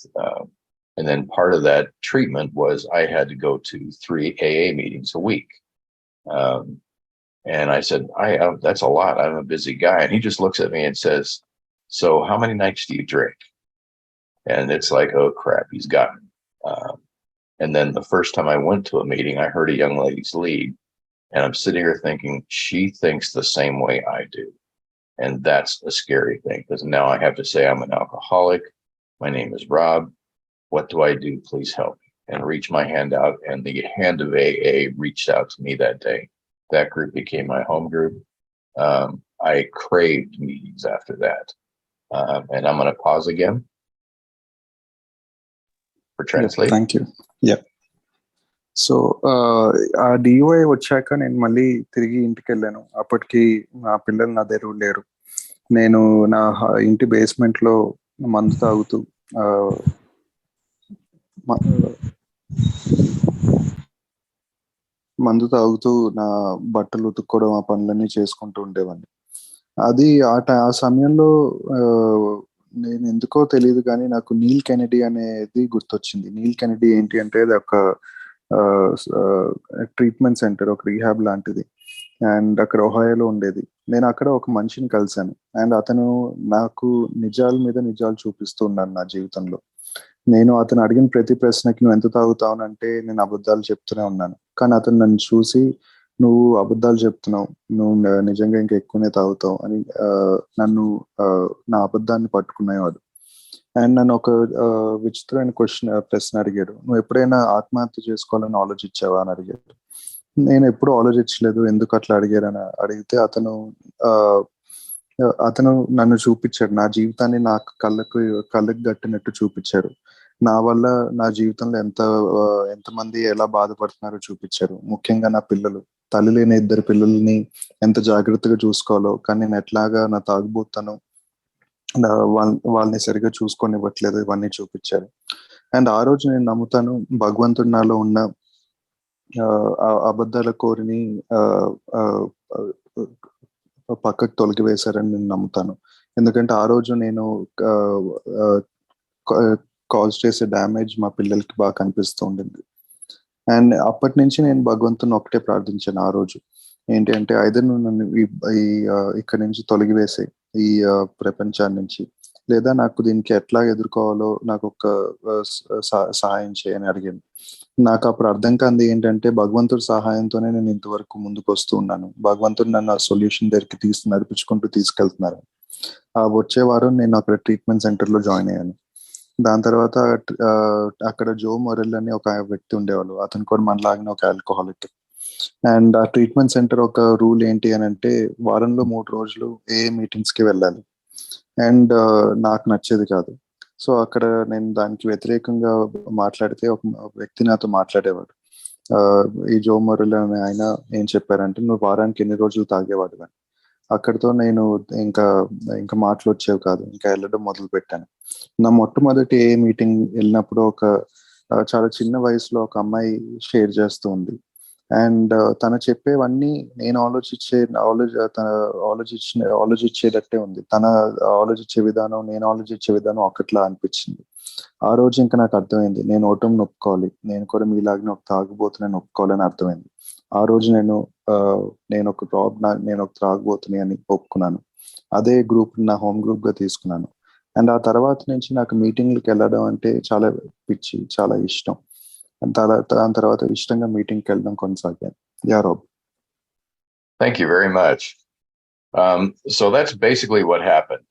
And then part of that treatment was I had to go to 3 AA meetings a week. And I said, that's a lot. I'm a busy guy. And he just looks at me and says, "So how many nights do you drink?" And it's like, oh crap, he's got me. And then the first time I went to a meeting, I heard a young lady's lead, and I'm sitting here thinking, she thinks the same way I do. And that's a scary thing, because now I have to say I'm an alcoholic. My name is Rob. What do I do? Please help me. And reach my hand out, and the hand of AA reached out to me that day. That group became my home group. I craved meetings after that. And I'm going to pause again for translate. Thank you. Yeah. So ఆ డియుఐ వచ్చాక నేను మళ్ళీ తిరిగి ఇంటికి వెళ్ళాను. అప్పటికి నా పిల్లలు నా దగ్గర లేరు. నేను నా ఇంటి బేస్మెంట్ లో మందు తాగుతూ నా బట్టలు ఉతుక్కోవడం, ఆ పనులన్నీ చేసుకుంటూ ఉండేవాడిని. అది ఆ సమయంలో నేను ఎందుకో తెలియదు కానీ నాకు నీల్ కెనడీ అనేది గుర్తొచ్చింది. నీల్ కెనడీ ఏంటి అంటే అది ఒక ట్రీట్మెంట్ సెంటర్, ఒక రీహాబ్ లాంటిది. అండ్ అక్కడ ఒహాయోలో ఉండేది. నేను అక్కడ ఒక మనిషిని కలిశాను. అండ్ అతను నాకు నిజాల మీద నిజాలు చూపిస్తూ ఉన్నాను నా జీవితంలో. నేను అతను అడిగిన ప్రతి ప్రశ్నకి నువ్వు ఎంత తాగుతావునంటే నేను అబద్ధాలు చెప్తూనే ఉన్నాను. కానీ అతను నన్ను చూసి నువ్వు అబద్ధాలు చెప్తున్నావు, నువ్వు నిజంగా ఇంకా ఎక్కువనే తాగుతావు అని నన్ను నా అబద్ధాన్ని పట్టుకున్నాయి వాడు. అండ్ నన్ను ఒక విచిత్రమైన ప్రశ్న అడిగాడు, నువ్వు ఎప్పుడైనా ఆత్మహత్య చేసుకోవాలని ఆలోచించావా అని అడిగాడు. నేను ఎప్పుడూ ఆలోచించలేదు, ఎందుకు అట్లా అడిగారని అడిగితే ఆ, అతను నన్ను చూపించాడు, నా జీవితాన్ని నాకు కళ్ళకు గట్టినట్టు చూపించారు. నా వల్ల నా జీవితంలో ఎంతమంది ఎలా బాధపడుతున్నారో చూపించారు. ముఖ్యంగా నా పిల్లలు, తల్లి లేని 2 పిల్లల్ని ఎంత జాగ్రత్తగా చూసుకోవాలో, కానీ నేను ఎట్లాగా నా తాగుబోతాను, వాళ్ళని సరిగా చూసుకోనివ్వట్లేదు, ఇవన్నీ చూపించారు. అండ్ ఆ రోజు నేను నమ్ముతాను, భగవంతుడు నాలో ఉన్న ఆ అబద్ధాల కోరిని ఆ, ఆ, ఆ, పక్కకు తొలగివేశారని నేను నమ్ముతాను. ఎందుకంటే ఆ రోజు నేను కాజ్ చేసే డ్యామేజ్ మా పిల్లలకి బాగా కనిపిస్తూ ఉండింది. అండ్ అప్పటి నుంచి నేను భగవంతుని ఒకటే ప్రార్థించాను ఆ రోజు, ఏంటి అంటే అయితే నువ్వు నన్ను ఇక్కడి నుంచి తొలగివేసే ఈ ప్రపంచాన్ని నుంచి, లేదా నాకు దీనికి ఎట్లా ఎదుర్కోవాలో నాకు ఒక సహాయం చేయని అడిగాను. నాకు అప్పుడు అర్థం కాంది ఏంటంటే, భగవంతుడి సహాయంతోనే నేను ఇంతవరకు ముందుకు వస్తూ ఉన్నాను, భగవంతుడు నన్ను ఆ సొల్యూషన్ దగ్గరికి నడిపించుకుంటూ తీసుకెళ్తున్నారు. ఆ వచ్చే వారం నేను అక్కడ ట్రీట్మెంట్ సెంటర్ లో జాయిన్ అయ్యాను. దాని తర్వాత అక్కడ జో మొరెల్ అని ఒక వ్యక్తి ఉండేవాళ్ళు, అతను కూడా మనలాగిన ఒక ఆల్కహాలిక్. అండ్ ఆ ట్రీట్మెంట్ సెంటర్ ఒక రూల్ ఏంటి అని అంటే, వారంలో 3 రోజులు ఏ మీటింగ్స్ కి వెళ్ళాలి. అండ్ నాకు నచ్చేది కాదు. సో అక్కడ నేను దానికి వ్యతిరేకంగా మాట్లాడితే ఒక వ్యక్తి నాతో మాట్లాడేవాడు. ఆ, ఈ జో మొరెల్ అనే ఆయన ఏం చెప్పారంటే, నువ్వు వారానికి ఎన్ని రోజులు తాగేవాడు అని. అక్కడితో నేను ఇంకా ఇంకా మాటలు వచ్చేవి కాదు, ఇంకా వెళ్ళడం మొదలు పెట్టాను. నా మొట్టమొదటి ఏ మీటింగ్ వెళ్ళినప్పుడు చాలా చిన్న వయసులో ఒక అమ్మాయి షేర్ చేస్తూ ఉంది. అండ్ తను చెప్పేవన్నీ నేను తన ఆలోచించేటట్టే ఉంది. తన ఆలోచించే విధానం, నేను ఆలోచించే విధానం ఒకట్లా అనిపించింది. ఆ రోజు ఇంకా నాకు అర్థమైంది, నేను ఓటం నొప్పుకోవాలి, నేను కూడా మీలాగిన ఒక తాగుబోతుని ఒప్పుకోవాలని అర్థమైంది. ఆ రోజు ఆ, నేను ఒక త్రాగుబోతుని అని ఒప్పుకున్నాను. అదే గ్రూప్ నా హోమ్ గ్రూప్ గా తీసుకున్నాను. అండ్ ఆ తర్వాత నుంచి నాకు మీటింగ్లకు వెళ్ళడం అంటే చాలా పిచ్చి, చాలా ఇష్టం. దాని తర్వాత ఇష్టంగా మీటింగ్కి వెళ్ళడం కొనసాగాను. యా Rob. Thank you very much. So that's basically what happened.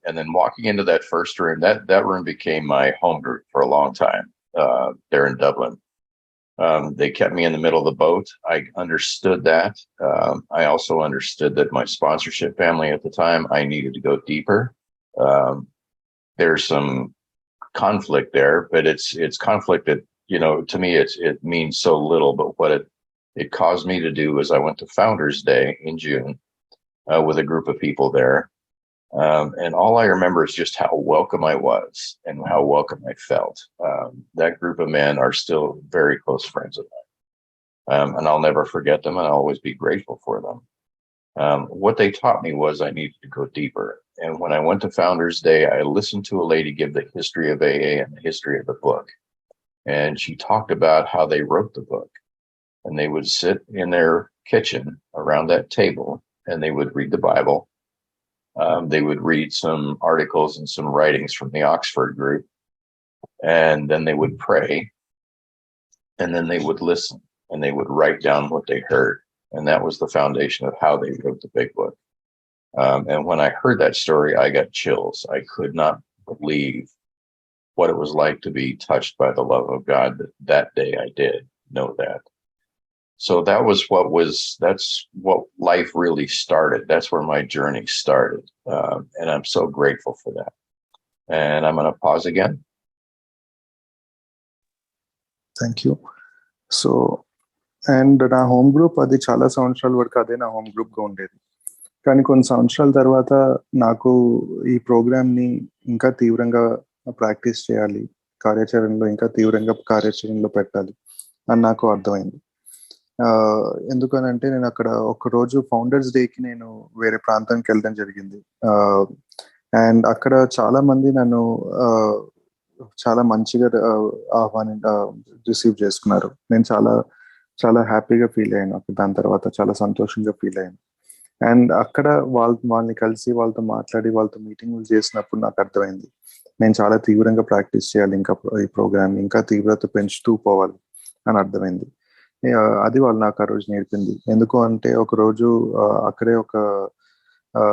And then walking into that first room, that room became my home group for a long time there in Dublin. They kept me in the middle of the boat. I understood that. I also understood that my sponsorship family at the time, I needed to go deeper. There's some conflict there, but it's conflict that, to me, it means so little. But what it caused me to do is I went to Founders Day in June with a group of people there. And all I remember is just how welcome I was and how welcome I felt. That group of men are still very close friends of mine. And I'll never forget them, and I'll always be grateful for them. What they taught me was I needed to go deeper. And when I went to Founders Day, I listened to a lady give the history of AA and the history of the book. And she talked about how they wrote the book. And they would sit in their kitchen around that table, and they would read the Bible. They would read some articles and some writings from the Oxford group, and then they would pray, and then they would listen, and they would write down what they heard. And that was the foundation of how they wrote the big book. And when I heard that story, I got chills. I could not believe what it was like to be touched by the love of God. That day I did know that. So that's what life really started. That's where my journey started. And I'm so grateful for that. And I'm going to pause again. Thank you. So and నా home group అది చాలా సంవత్సరాల వరకు అదే నా home group గా ఉండేది. కానీ కొన్ని సంవత్సరాల తర్వాత నాకు ఈ ప్రోగ్రామ్ని ఇంకా తీవ్రంగా ప్రాక్టీస్ చేయాలి, ఇంకా తీవ్రంగా కార్యాచరణలో పెట్టాలి అని నాకు అర్థమైంది. ఎందుకనంటే నేను అక్కడ రోజు ఫౌండర్స్ డేకి నేను వేరే ప్రాంతానికి వెళ్ళడం జరిగింది. అండ్ అక్కడ చాలా మంది నన్ను చాలా మంచిగా రిసీవ్ చేసుకున్నారు. నేను చాలా చాలా హ్యాపీగా ఫీల్ అయ్యాను. దాని తర్వాత చాలా సంతోషంగా ఫీల్ అయ్యాను. అండ్ అక్కడ వాళ్ళని కలిసి వాళ్ళతో మాట్లాడి వాళ్ళతో మీటింగ్లు చేసినప్పుడు నాకు అర్థమైంది, నేను చాలా తీవ్రంగా ప్రాక్టీస్ చేయాలి, ఇంకా ఈ ప్రోగ్రామ్ ఇంకా తీవ్రత పెంచుతూ పోవాలి అని అర్థమైంది. అది వాళ్ళు నాకు ఆ రోజు నేర్పింది. ఎందుకు అంటే ఒకరోజు అక్కడే ఆ,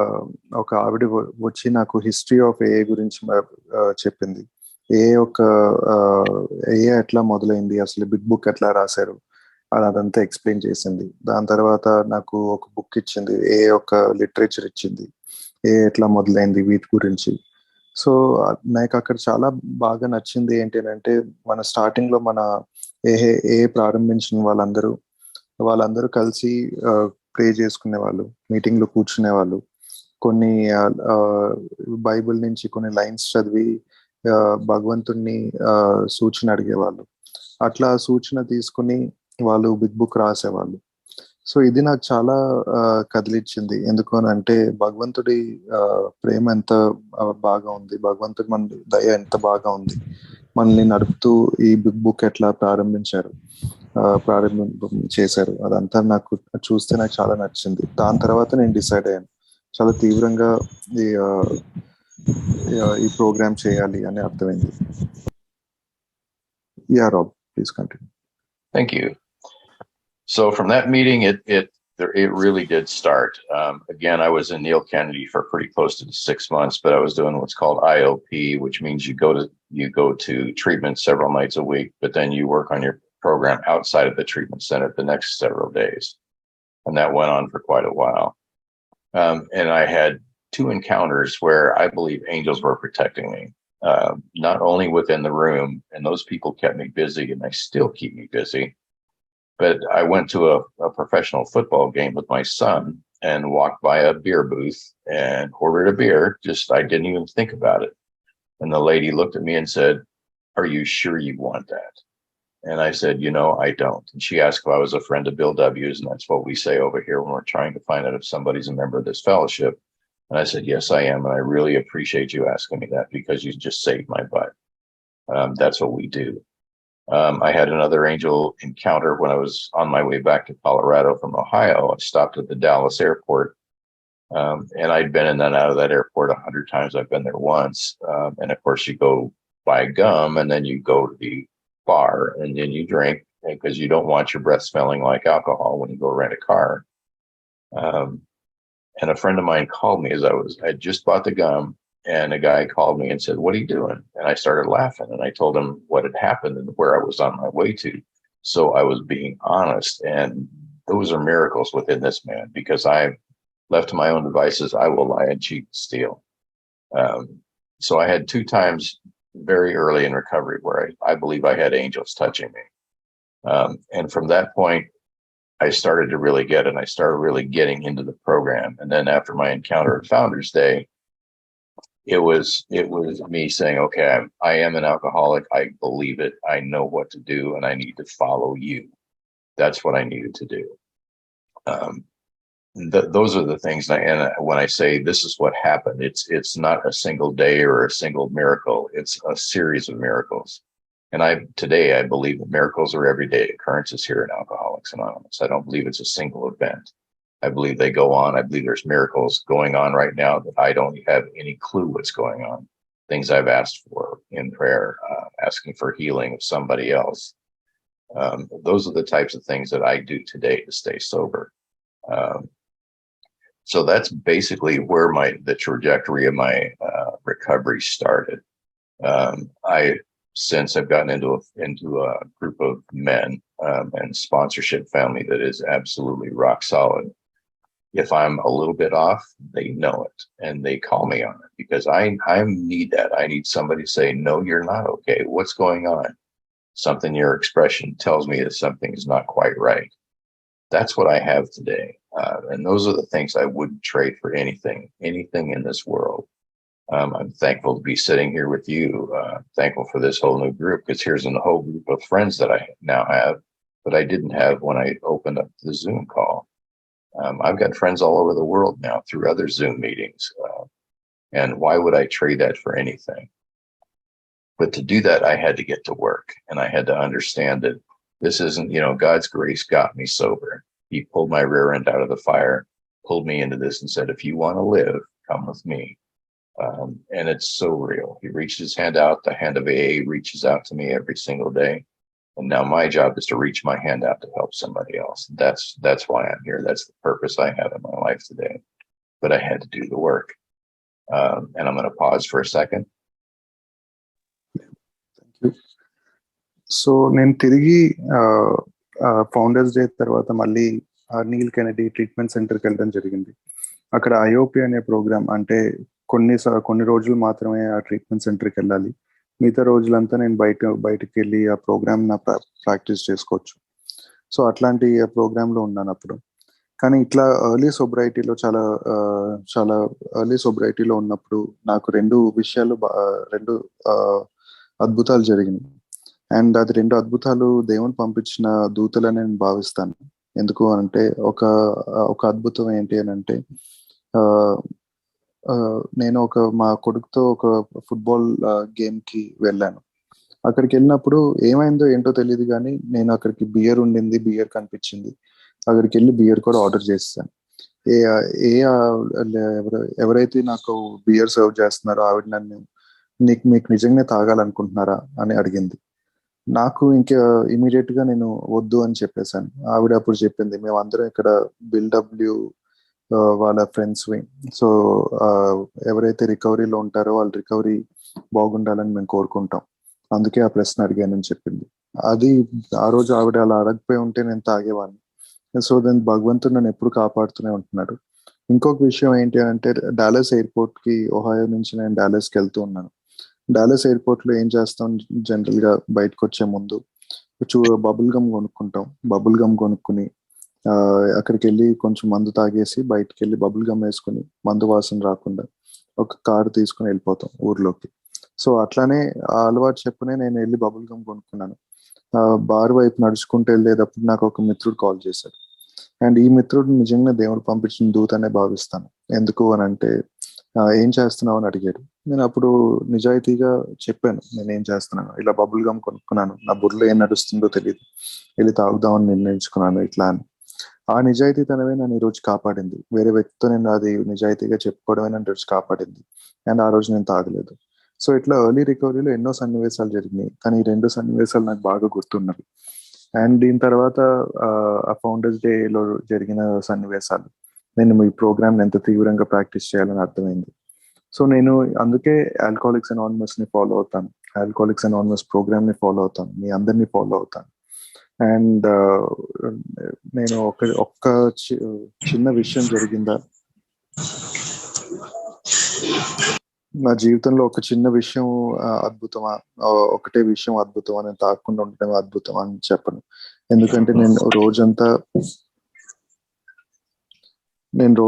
ఒక ఆవిడ వచ్చి నాకు హిస్టరీ ఆఫ్ ఏఐ గురించి చెప్పింది. ఏ ఒక ఏ ఎట్లా మొదలైంది, అసలు బిగ్ బుక్ ఎట్లా రాశారు, అదంతా ఎక్స్ప్లెయిన్ చేసింది. దాని తర్వాత నాకు ఒక బుక్ ఇచ్చింది, ఏ ఒక లిటరేచర్ ఇచ్చింది, ఏ ఎట్లా మొదలైంది వీటి గురించి. సో నాకు అక్కడ చాలా బాగా నచ్చింది ఏంటి అంటే, మన స్టార్టింగ్ లో మన ఏ ఏ ప్రారంభించిన వాళ్ళందరూ కలిసి ప్రే చేసుకునే వాళ్ళు, మీటింగ్ లో కూర్చునే వాళ్ళు, కొన్ని బైబిల్ నుంచి కొన్ని లైన్స్ చదివి ఆ, భగవంతుణ్ణి సూచన అడిగేవాళ్ళు. అట్లా సూచన తీసుకుని వాళ్ళు బిగ్ బుక్ రాసేవాళ్ళు. సో ఇది నాకు చాలా కదిలిచ్చింది. ఎందుకు అని అంటే భగవంతుడి ప్రేమ ఎంత బాగా ఉంది, భగవంతుడి మన దయ ఎంత బాగా ఉంది, మనల్ని నడుపుతూ ఈ బిగ్ బుక్ ఎట్లా ప్రారంభం చేశారు. అదంతా నాకు చూస్తే నాకు చాలా నచ్చింది. దాని తర్వాత నేను డిసైడ్ అయ్యాను చాలా తీవ్రంగా ఈ ఈ ప్రోగ్రామ్ చేయాలి అని అర్థమైంది. Yeah Rob, please continue. Thank you. So from that meeting, it really did start. Again, I was in Neil Kennedy for pretty close to 6 months, but I was doing what's called IOP, which means you go to treatment several nights a week, but then you work on your program outside of the treatment center the next several days, and that went on for quite a while. And I had 2 encounters where I believe angels were protecting me, not only within the room, and those people kept me busy, and they still keep me busy. But I went to a professional football game with my son and walked by a beer booth and ordered a beer. I didn't even think about it. And the lady looked at me and said, "Are you sure you want that?" And I said, "I don't." And she asked if I was a friend of Bill W's. And that's what we say over here when we're trying to find out if somebody's a member of this fellowship. And I said, "Yes, I am. And I really appreciate you asking me that because you just saved my butt." That's what we do. I had another angel encounter when I was on my way back to Colorado from Ohio. I stopped at the Dallas airport, and I'd been in and out of that airport 100 times. I've been there once. And of course, you go buy gum, and then you go to the bar, and then you drink because you don't want your breath smelling like alcohol when you go rent a car. Um, and a friend of mine called me as I just bought the gum. And a guy called me and said, "What are you doing?" And I started laughing, and I told him what had happened and where I was on my way to. So I was being honest. And those are miracles within this man, because I left to my own devices, I will lie and cheat and steal. So I had 2 times very early in recovery where I believe I had angels touching me. And from that point, I started to really get it. And I started really getting into the program. And then after my encounter at Founders Day, it was me saying, "Okay, I am an alcoholic. I believe it. I know what to do, and I need to follow you." That's what I needed to do. Those are the things. And when I say this is what happened, it's not a single day or a single miracle. It's a series of miracles. And today I believe that miracles are everyday occurrences here in Alcoholics Anonymous. I don't believe it's a single event. I believe they go on. I believe there's miracles going on right now that I don't have any clue what's going on. Things I've asked for in prayer, asking for healing of somebody else. Those are the types of things that I do today to stay sober. So that's basically where the trajectory of my recovery started. Since I've gotten into a group of men and sponsorship family that is absolutely rock solid. If I'm a little bit off, they know it, and they call me on it, because I need that. I need somebody to say, "No, you're not okay. What's going on?" Something, your expression tells me that something is not quite right. That's what I have today. And those are the things I wouldn't trade for anything in this world. I'm thankful to be sitting here with you, thankful for this whole new group, because here's a whole group of friends that I now have that I didn't have when I opened up the Zoom call. I've got friends all over the world now through other Zoom meetings. And why would I trade that for anything? But to do that, I had to get to work, and I had to understand that this isn't, God's grace got me sober. He pulled my rear end out of the fire, pulled me into this and said, "If you want to live, come with me." And it's so real. He reached his hand out. The hand of AA reaches out to me every single day. And now my job is to reach my hand out to help somebody else. That's why I'm here. That's the purpose I have in my life today. But I had to do the work. And I'm going to pause for a second. Thank you. So నేను తిరిగి founders day తర్వాత మళ్ళీ Neel Kennedy treatment సెంటర్కి వెళ్ళడం జరిగింది. అక్కడ IOP అనే programme, అంటే కొన్ని రోజులు మాత్రమే ఆ ట్రీట్మెంట్ సెంటర్కి వెళ్ళాలి, మిగతా రోజులంతా నేను బయటకు వెళ్ళి ఆ ప్రోగ్రామ్ నా ప్రాక్టీస్ చేసుకోవచ్చు. సో అట్లాంటి ప్రోగ్రాంలో ఉన్నాను అప్పుడు. కానీ ఇట్లా ఎర్లీ సోబ్రైటీలో చాలా ఎర్లీ సోబ్రైటీలో ఉన్నప్పుడు నాకు రెండు అద్భుతాలు జరిగినాయి. అండ్ అది రెండు అద్భుతాలు దేవుని పంపించిన దూతలని నేను భావిస్తాను. ఎందుకు అంటే ఒక అద్భుతం ఏంటి అని అంటే, నేను మా కొడుకుతో ఒక ఫుట్బాల్ గేమ్కి వెళ్ళాను. అక్కడికి వెళ్ళినప్పుడు ఏమైందో ఏంటో తెలియదు, కానీ నేను అక్కడికి బియర్ ఉండింది, బియర్ కనిపించింది. అక్కడికి వెళ్ళి బియర్ కూడా ఆర్డర్ చేస్తాను. ఎవరైతే నాకు బియర్ సర్వ్ చేస్తున్నారో ఆవిడ నన్ను, మీకు నిజంగా తాగాలనుకుంటున్నారా అని అడిగింది. నాకు ఇంకా ఇమీడియట్ గా నేను వద్దు అని చెప్పేశాను. ఆవిడ అప్పుడు చెప్పింది, మేము అందరం ఇక్కడ బిల్డబ్ల్యూ వాళ్ళ ఫ్రెండ్స్, సో ఎవరైతే రికవరీలో ఉంటారో వాళ్ళ రికవరీ బాగుండాలని మేము కోరుకుంటాం, అందుకే ఆ ప్రశ్న అడిగానని చెప్పింది. ఆ రోజు ఆవిడ అలా అడగపోయి ఉంటే నేను తాగేవాడిని. సో దాని భగవంతుడు నన్ను ఎప్పుడు కాపాడుతూనే ఉంటున్నాడు. ఇంకొక విషయం ఏంటి అంటే, డాలస్ ఎయిర్పోర్ట్ కి ఒహాయో నుంచి నేను డాలస్కి వెళ్తూ ఉన్నాను. డాలస్ ఎయిర్పోర్ట్ లో ఏం చేస్తాం, జనరల్ గా బయటకు వచ్చే ముందు బబుల్ గమ్ కొనుక్కుంటాం. బబుల్ గమ్ కొనుక్కుని అక్కడికి వెళ్ళి కొంచెం మందు తాగేసి బయటకు వెళ్ళి బబుల్ గమ్ వేసుకుని మందు వాసన రాకుండా ఒక కారు తీసుకుని వెళ్ళిపోతాం ఊర్లోకి. సో అట్లానే ఆ అలవాటు చెప్పునే నేను వెళ్ళి బబుల్ గమ్ కొనుక్కున్నాను. బార్ వైపు నడుచుకుంటూ వెళ్ళేటప్పుడు నాకు ఒక మిత్రుడు కాల్ చేశాడు. అండ్ ఈ మిత్రుడు నిజంగా దేవుడు పంపించిన దూతనే భావిస్తాను. ఎందుకు అని అంటే, ఏం చేస్తున్నావు అని అడిగాడు. నేను అప్పుడు నిజాయితీగా చెప్పాను, నేను ఏం చేస్తున్నాను, ఇలా బబుల్ గమ్ కొనుక్కున్నాను, నా బుర్రలో ఏం నడుస్తుందో తెలియదు, వెళ్ళి తాగుదామని నిర్ణయించుకున్నాను ఇట్లా అని. ఆ నిజాయితీతనమే నన్ను ఈ రోజు కాపాడింది. వేరే వ్యక్తితో నేను అది నిజాయితీగా చెప్పుకోవడమే నన్ను రోజు కాపాడింది. అండ్ ఆ రోజు నేను తాగలేదు. సో ఇట్లా ఎర్లీ రికవరీలో ఎన్నో సన్నివేశాలు జరిగినాయి, కానీ ఈ రెండు సన్నివేశాలు నాకు బాగా గుర్తున్నవి. అండ్ దీని తర్వాత ఆ ఫౌండర్స్ డేలో జరిగిన సన్నివేశాలు, నేను ఈ ప్రోగ్రామ్ ఎంత తీవ్రంగా ప్రాక్టీస్ చేయాలని అర్థమైంది. సో నేను అందుకే ఆల్కహాలిక్స్ అనానిమస్ ని ఫాలో అవుతాను, ఆల్కహాలిక్స్ అనానిమస్ ప్రోగ్రామ్ ని ఫాలో అవుతాను, మీ అందరినీ ఫాలో అవుతాను. అండ్ నేను ఒక్క చిన్న విషయం జరిగిందా నా జీవితంలో, ఒక చిన్న విషయం అద్భుతమా, ఒకటే విషయం అద్భుతమా, నేను తాగకుండా ఉండటం అద్భుతం అని చెప్పను. ఎందుకంటే నేను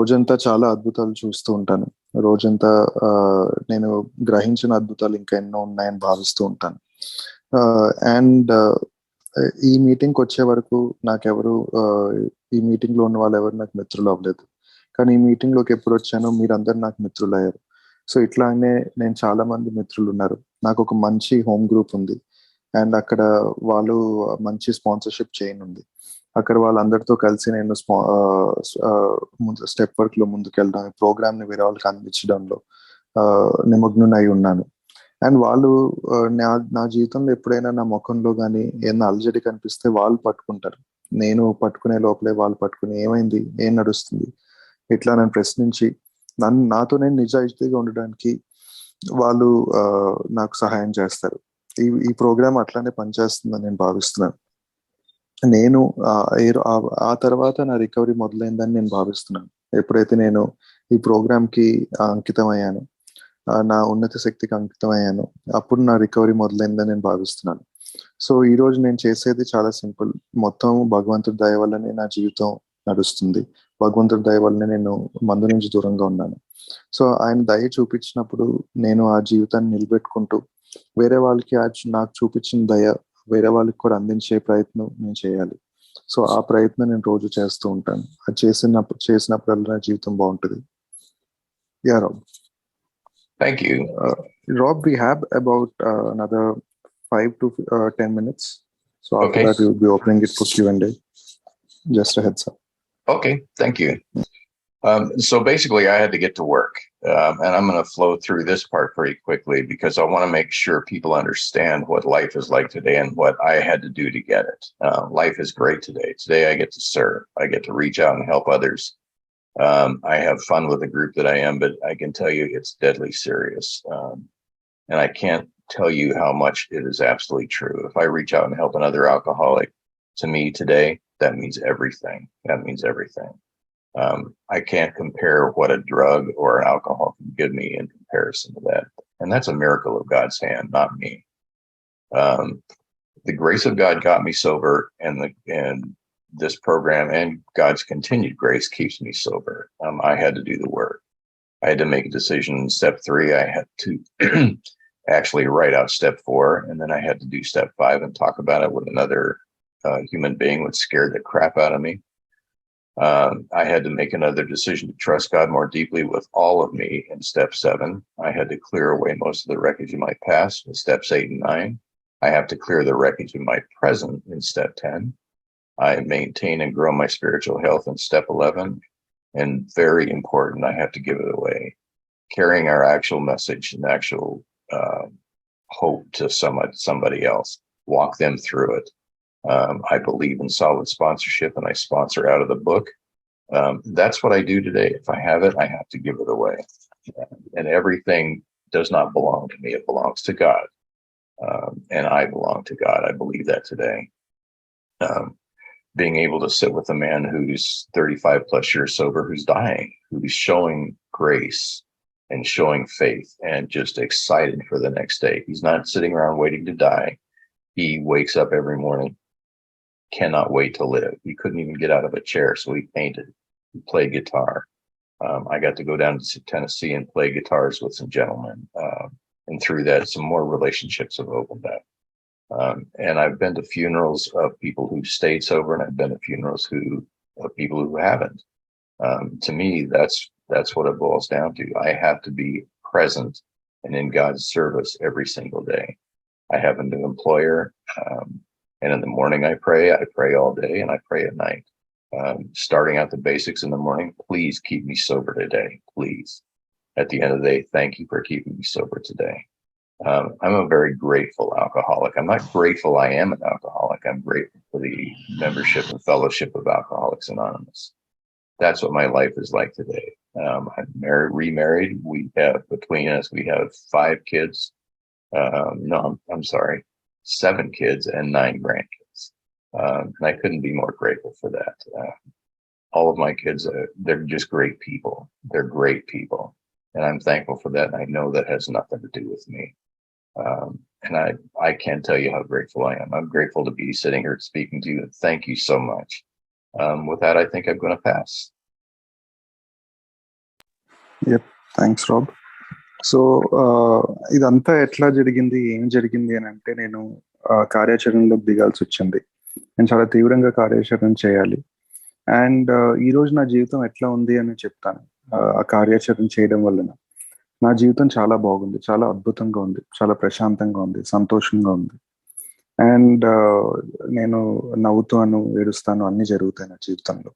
రోజంతా చాలా అద్భుతాలు చూస్తూ ఉంటాను. రోజంతా నేను గ్రహించిన అద్భుతాలు ఇంకా ఎన్నో ఉన్నాయని భావిస్తూ ఉంటాను. అండ్ ఈ మీటింగ్కి వచ్చే వరకు నాకెవరు, ఈ మీటింగ్ లో ఉన్న వాళ్ళు ఎవరు నాకు మిత్రులు అవ్వలేదు. కానీ ఈ మీటింగ్ లోకి ఎప్పుడు వచ్చానో మీరందరూ నాకు మిత్రులు అయ్యారు. సో ఇట్లానే నేను చాలా మంది మిత్రులు ఉన్నారు. నాకు ఒక మంచి హోమ్ గ్రూప్ ఉంది. అండ్ అక్కడ వాళ్ళు మంచి స్పాన్సర్షిప్ చైన్ ఉంది. అక్కడ వాళ్ళందరితో కలిసి నేను స్టెప్ వర్క్ లో ముందుకెళ్ళడం, ప్రోగ్రామ్ ని వేరే వాళ్ళకి అందించడంలో నిమగ్నునై ఉన్నాను. అండ్ వాళ్ళు నా జీవితంలో ఎప్పుడైనా నా ముఖంలో కానీ ఏదైనా అలజడి కనిపిస్తే వాళ్ళు పట్టుకుంటారు. నేను పట్టుకునే లోపలే వాళ్ళు పట్టుకుని, ఏమైంది, ఏం నడుస్తుంది, ఇట్లా నన్ను ప్రశ్నించి నాతో నేను నిజాయితీగా ఉండడానికి వాళ్ళు నాకు సహాయం చేస్తారు. ఈ ప్రోగ్రామ్ అట్లానే పనిచేస్తుందని నేను భావిస్తున్నాను. నేను ఆ తర్వాత నా రికవరీ మొదలైందని నేను భావిస్తున్నాను. ఎప్పుడైతే నేను ఈ ప్రోగ్రామ్ కి అంకితం అయ్యాను, నా ఉన్నత శక్తికి అంకితం అయ్యాను, అప్పుడు నా రికవరీ మొదలైందని నేను భావిస్తున్నాను. సో ఈ రోజు నేను చేసేది చాలా సింపుల్. మొత్తం భగవంతుడి దయ వల్లనే నా జీవితం నడుస్తుంది. భగవంతుడి దయ వల్లనే నేను మందు నుంచి దూరంగా ఉన్నాను. సో ఆయన దయ చూపించినప్పుడు నేను ఆ జీవితాన్ని నిలబెట్టుకుంటూ వేరే వాళ్ళకి నాకు చూపించిన దయ వేరే వాళ్ళకి కూడా అందించే ప్రయత్నం నేను చేయాలి. సో ఆ ప్రయత్నం నేను రోజు చేస్తూ ఉంటాను. అది చేసినప్పుడల్లా నా జీవితం బాగుంటుంది. Yeah Rob. Thank you. Rob, we have about another 5 to 10 minutes. So after that, we will be opening it for Q&A. Just a heads up. Okay, thank you. So basically, I had to get to work. and I'm going to flow through this part pretty quickly because I want to make sure people understand what life is like today and what I had to do to get it. Life is great today. Today I get to serve. I get to reach out and help others. I have fun with the group that I am, but I can tell you it's deadly serious. And I can't tell you how much it is absolutely true. If I reach out and help another alcoholic, to me today, that means everything. That means everything. I can't compare what a drug or an alcohol can give me in comparison to that. And that's a miracle of God's hand, not me. The grace of God got me sober, and this program and God's continued grace keeps me sober. I had to do the work. I had to make a decision in step 3. I had to actually write out step 4, and then I had to do step 5 and talk about it with another human being, which scared the crap out of me. I had to make another decision to trust God more deeply with all of me in step 7. I had to clear away most of the wreckage in my past in steps 8 and 9. I have to clear the wreckage in my present in step 10. I maintain and grow my spiritual health in step 11. And very important, I have to give it away. Carrying our actual message and actual hope to somebody else. Walk them through it. I believe in solid sponsorship, and I sponsor out of the book. That's what I do today. If I have it, I have to give it away. And everything does not belong to me. It belongs to God. And I belong to God. I believe that today. Being able to sit with a man who's 35 plus years sober, who's dying, who's showing grace and showing faith and just excited for the next day. He's not sitting around waiting to die. He wakes up every morning, cannot wait to live. He couldn't even get out of a chair, so he painted. He played guitar. I got to go down to Tennessee and play guitars with some gentlemen. And through that, some more relationships have opened up. And I've been to funerals of people who stayed sober, and I've been to funerals of people who haven't. To me, that's what it boils down to. I have to be present and in God's service every single day. I have a new employer, and in the morning I pray all day, and I pray at night. Starting out the basics in the morning, please keep me sober today, please. At the end of the day, thank you for keeping me sober today. I'm a very grateful alcoholic. I'm not grateful I am an alcoholic. I'm grateful for the membership and fellowship of Alcoholics Anonymous. That's what my life is like today. I'm remarried. We have between us, we have 5 kids. No, I'm sorry, 7 kids and 9 grandkids. And I couldn't be more grateful for that. All of my kids, they're just great people. They're great people. And I'm thankful for that. And I know that has nothing to do with me. And I can't tell you how grateful I am. I'm grateful to be sitting here speaking to you. And thank you so much. With that, I think I'm going to pass. Yep. Thanks, Rob. So ఇదంతా ఎట్లా జరిగింది, ఏం జరిగింది అని అంటే, నేను కార్యాచరణలోకి దిగాల్సి వచ్చింది. నేను చాలా తీవ్రంగా కార్యాచరణ చేయాలి. అండ్ ఈరోజు నా జీవితం ఎట్లా ఉంది అని చెప్తాను. ఆ కార్యాచరణ చేయడం వలన నా జీవితం చాలా బాగుంది, చాలా అద్భుతంగా ఉంది, చాలా ప్రశాంతంగా ఉంది, సంతోషంగా ఉంది. అండ్ నేను నవ్వుతాను, ఏడుస్తాను, అన్ని జరుగుతాయి నా జీవితంలో.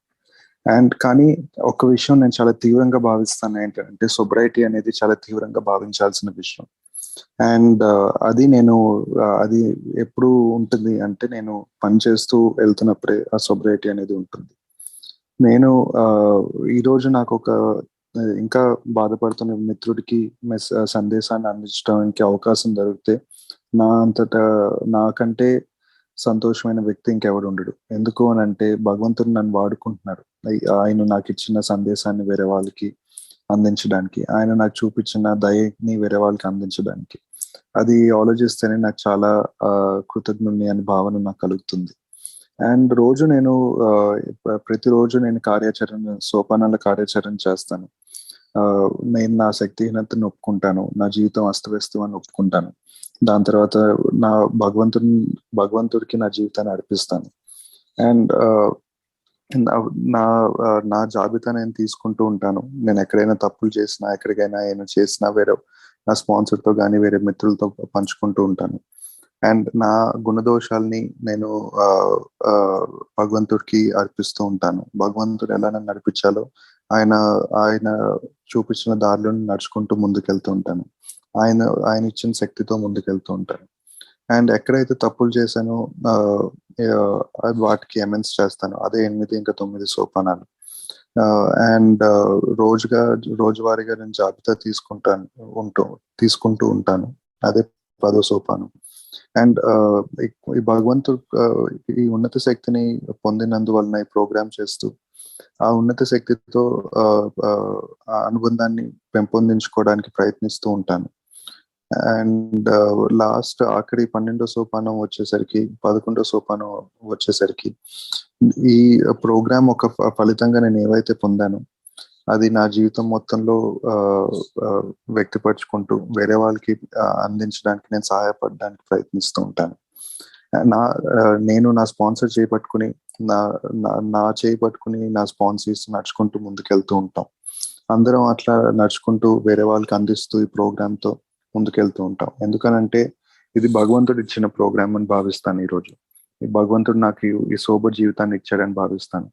అండ్ కానీ ఒక విషయం నేను చాలా తీవ్రంగా భావిస్తాను ఏంటంటే, సొబ్రైటీ అనేది చాలా తీవ్రంగా భావించాల్సిన విషయం. అండ్ అది ఎప్పుడు ఉంటుంది అంటే, నేను పనిచేస్తూ వెళ్తున్నప్పుడే ఆ సొబ్రైటీ అనేది ఉంటుంది. నేను ఈరోజు నాకు ఒక ఇంకా బాధపడుతున్న మిత్రుడికి సందేశాన్ని అందించడానికి అవకాశం దొరికితే, నాకంటే సంతోషమైన వ్యక్తి ఇంకెవడు ఉండడు. ఎందుకు అని అంటే, భగవంతుడు నన్ను వాడుకుంటున్నారు. ఆయన నాకు ఇచ్చిన సందేశాన్ని వేరే వాళ్ళకి అందించడానికి, ఆయన నాకు చూపించిన దయని వేరే వాళ్ళకి అందించడానికి. అది ఆలోచిస్తేనే నాకు చాలా కృతజ్ఞుని అనే భావన నాకు కలుగుతుంది. అండ్ ప్రతిరోజు నేను సోపానాల కార్యాచరణ చేస్తాను. నేను నా శక్తిహీనతను ఒప్పుకుంటాను, నా జీవితం అస్తవ్యస్తం అని ఒప్పుకుంటాను. దాని తర్వాత భగవంతుడికి నా జీవితాన్ని అర్పిస్తాను. అండ్ నా జాబితా నేను తీసుకుంటూ ఉంటాను. నేను ఎక్కడైనా తప్పులు చేసినా, ఎక్కడికైనా ఏమైనా చేసినా వేరే నా స్పాన్సర్తో కానీ వేరే మిత్రులతో పంచుకుంటూ ఉంటాను. అండ్ నా గుణదోషాలని నేను భగవంతుడికి అర్పిస్తూ ఉంటాను. భగవంతుడు ఎలా నన్ను నడిపించాలో ఆయన ఆయన చూపించిన దారిలో నడుచుకుంటూ ముందుకెళ్తూ ఉంటాను. ఆయన ఆయన ఇచ్చిన శక్తితో ముందుకెళ్తూ ఉంటాను. అండ్ ఎక్కడైతే తప్పులు చేశానో వాటికి అమెండ్స్ చేస్తాను. అదే 8 ఇంకా 9 సోపానాలు. అండ్ రోజువారీగా నేను జాబితా తీసుకుంటూ ఉంటాను. అదే 10వ సోపానం. అండ్ ఈ భగవంతుడు ఈ ఉన్నత శక్తిని పొందినందువలన ఈ ప్రోగ్రామ్ చేస్తూ ఆ ఉన్నత శక్తితో ఆ అనుబంధాన్ని పెంపొందించుకోవడానికి ప్రయత్నిస్తూ ఉంటాను. అండ్ లాస్ట్ ఆఖరి 12వ సోపానం వచ్చేసరికి 11వ సోపానం వచ్చేసరికి ఈ ప్రోగ్రామ్ ఒక ఫలితంగా నేను ఏవైతే పొందానో అది నా జీవితం మొత్తంలో వ్యక్తపరుచుకుంటూ వేరే వాళ్ళకి అందించడానికి నేను సహాయపడడానికి ప్రయత్నిస్తూ ఉంటాను. నేను నా స్పాన్సర్ చేపట్టుకుని నా చేయి పట్టుకుని నా స్పాన్సర్స్ నడుచుకుంటూ ముందుకెళ్తూ ఉంటాం. అందరం అట్లా నడుచుకుంటూ వేరే వాళ్ళకి అందిస్తూ ఈ ప్రోగ్రామ్తో ముందుకెళ్తూ ఉంటాం. ఎందుకనంటే ఇది భగవంతుడు ఇచ్చిన ప్రోగ్రామ్ అని భావిస్తాను. ఈరోజు ఈ భగవంతుడు నాకు ఈ సోబర్ జీవితాన్ని ఇచ్చాడని భావిస్తాను.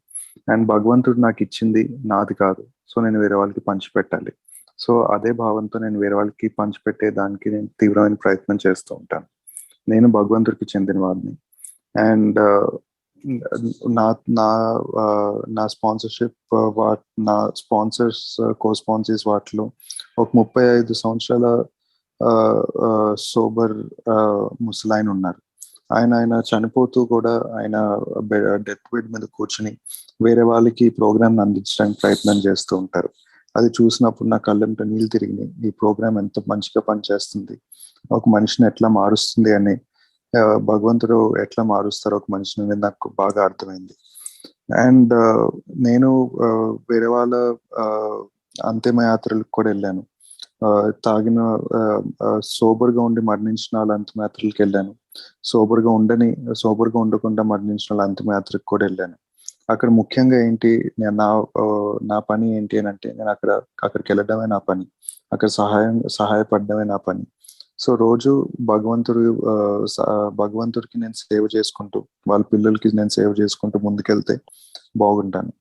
అండ్ భగవంతుడు నాకు ఇచ్చింది నాది కాదు, సో నేను వేరే వాళ్ళకి పంచిపెట్టాలి. సో అదే భావంతో నేను వేరే వాళ్ళకి పంచిపెట్టే దానికి నేను తీవ్రమైన ప్రయత్నం చేస్తూ ఉంటాను. నేను భగవంతుడికి చెందిన వాడిని. అండ్ నా నా నా స్పాన్సర్షిప్ నా స్పాన్సర్స్ కో-స్పాన్సర్స్ వాటిలో ఒక 35 సంవత్సరాల సోబర్ ముసలాయన ఉన్నారు. ఆయన చనిపోతూ కూడా ఆయన డెత్ బెడ్ మీద కూర్చుని వేరే వాళ్ళకి ప్రోగ్రామ్ అందించడానికి ప్రయత్నం చేస్తూ ఉంటారు. అది చూసినప్పుడు నా కళ్ళంట నీళ్ళు తిరిగినాయి. ఈ ప్రోగ్రామ్ ఎంత మంచిగా పనిచేస్తుంది, ఒక మనిషిని ఎట్లా మారుస్తుంది అని, భగవంతుడు ఎట్లా మారుస్తారో ఒక మనిషిని అనేది నాకు బాగా అర్థమైంది. అండ్ నేను వేరే వాళ్ళ అంతిమయాత్రలకు కూడా వెళ్ళాను. తాగిన సోబర్గా ఉండి మరణించిన వాళ్ళ అంతిమయాత్రలకు వెళ్ళాను. సోబర్గా ఉండకుండా మరణించిన వాళ్ళ అంతిమయాత్రకు కూడా వెళ్ళాను. అక్కడ ముఖ్యంగా ఏంటి, నా పని ఏంటి అని అంటే నేను అక్కడికి వెళ్ళడమే నా పని, అక్కడ సహాయపడడమే నా పని. సో రోజు భగవంతుడికి నేను సేవ చేసుకుంటూ వాళ్ళ పిల్లలకి నేను సేవ చేసుకుంటూ ముందుకెళ్తే బాగుంటాను.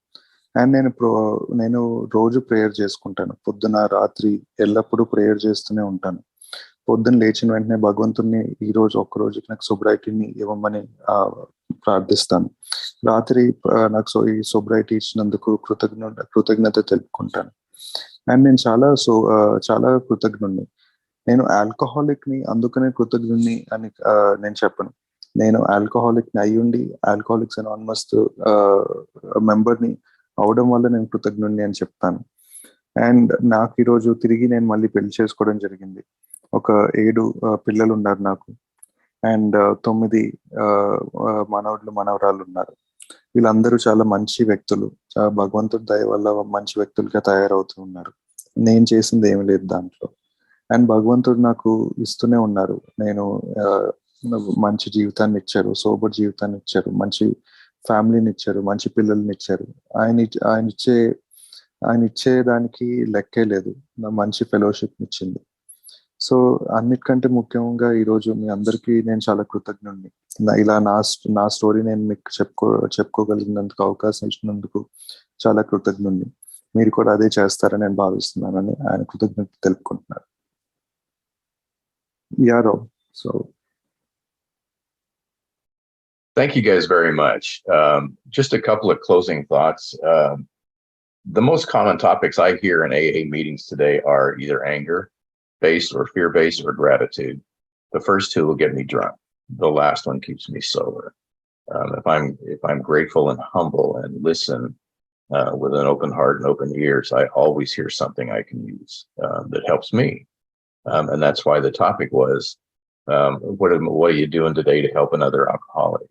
అండ్ నేను రోజు ప్రేయర్ చేసుకుంటాను. పొద్దున రాత్రి ఎల్లప్పుడూ ప్రేయర్ చేస్తూనే ఉంటాను. పొద్దున్న లేచిన వెంటనే భగవంతుడిని ఈ రోజు ఒక్కరోజుకి నాకు సొబ్రైటీని ఇవ్వమని ప్రార్థిస్తాను. రాత్రి నాకు ఈ సొబ్రైటీ ఇచ్చినందుకు కృతజ్ఞత తెలుపుకుంటాను. అండ్ నేను చాలా కృతజ్ఞుడిని. నేను ఆల్కహాలిక్ ని అందుకనే కృతజ్ఞుడిని అని నేను చెప్పను. నేను ఆల్కహాలిక్ ని అయ్యుండి ఆల్కహాలిక్స్ అనానిమస్ మెంబర్ ని అవడం వల్ల నేను కృతజ్ఞుడిని అని చెప్తాను. అండ్ నాకు ఈరోజు తిరిగి నేను మళ్ళీ పెళ్లి చేసుకోవడం జరిగింది. ఒక 7 పిల్లలు ఉన్నారు నాకు. అండ్ 9 మనవరాళ్ళు ఉన్నారు. వీళ్ళందరూ చాలా మంచి వ్యక్తులు, భగవంతుడి దయ వల్ల మంచి వ్యక్తులుగా తయారవుతూ ఉన్నారు. నేను చేసింది ఏమి లేదు దాంట్లో. అండ్ భగవంతుడు నాకు ఇస్తూనే ఉన్నారు. నేను మంచి జీవితాన్ని ఇచ్చారు, సోబర్ జీవితాన్ని ఇచ్చారు, మంచి ఫ్యామిలీని ఇచ్చారు, మంచి పిల్లల్ని ఇచ్చారు. ఆయన ఇచ్చేదానికి లెక్కే లేదు. మంచి ఫెలోషిప్ ఇచ్చింది. సో అన్నిటికంటే ముఖ్యంగా ఈరోజు మీ అందరికీ నేను చాలా కృతజ్ఞుడిని. ఇలా నా స్టోరీ నేను మీకు చెప్పుకోగలిగినందుకు అవకాశం ఇచ్చినందుకు చాలా కృతజ్ఞుడిని. మీరు కూడా అదే చేస్తారని నేను భావిస్తున్నానని ఆయన కృతజ్ఞత తెలుపుకుంటున్నారు. యారో. So Thank you guys very much. Just a couple of closing thoughts. The most common topics I hear in AA meetings today are either anger-based or fear-based or gratitude. The first two will get me drunk. The last one keeps me sober. If I'm grateful and humble and listen with an open heart and open ears, I always hear something I can use that helps me. And that's why the topic was, what are you doing today to help another alcoholic?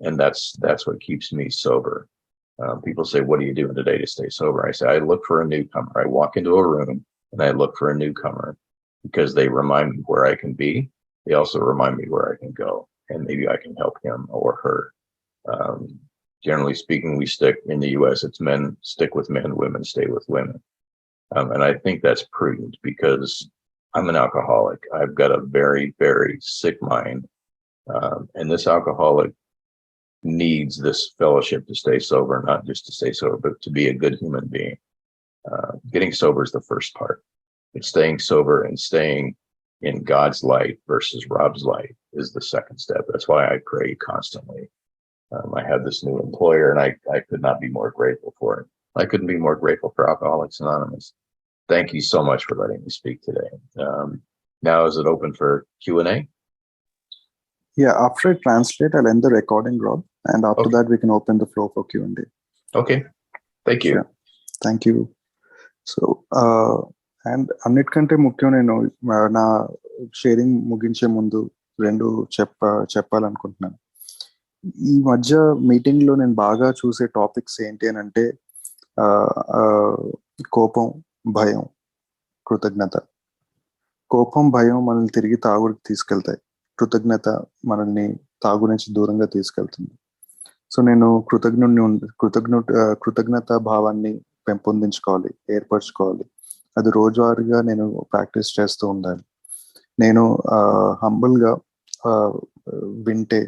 And that's what keeps me sober. People say, what are you doing today to stay sober? I say, I look for a newcomer. I walk into a room and I look for a newcomer because they remind me where I can be. They also remind me where I can go, and maybe I can help him or her. Generally speaking, we stick in the US, it's men stick with men, women stay with women. And I think that's prudent because I'm an alcoholic. I've got a very, very sick mind. And this alcoholic needs this fellowship to stay sober, not just to stay sober, but to be a good human being. Getting sober is the first part, but staying sober and staying in God's light versus Rob's light is the second step. That's why I pray constantly. I have this new employer, and I could not be more grateful for it. I couldn't be more grateful for Alcoholics Anonymous. Thank you so much for letting me speak today. Now, is it open for Q&A? Yeah, after I translate, I'll end the recording, Rob, and after Okay. that we can open the floor for Q&A. Okay. Thank you. Sure. Thank you. So and అన్నిటికంటే ముఖ్యం నేను నా sharing ముగించే ముందు రెండు చెప్పాలనుకుంటున్నాను. ఈ మధ్య మీటింగ్ లో నేను బాగా చూసే టాపిక్స్ ఏంటి అని అంటే కోపం, భయం, కృతజ్ఞత. కోపం, భయం మనల్ని తిరిగి తాగుడికి తీసుకెళ్తాయి. కృతజ్ఞత మనల్ని తాగు నుంచి దూరంగా తీసుకెళ్తుంది. సో నేను కృతజ్ఞత భావాన్ని పెంపొందించుకోవాలి, ఏర్పరచుకోవాలి. అది రోజువారీగా నేను ప్రాక్టీస్ చేస్తూ ఉండాలి. నేను హంబుల్ గా వింటే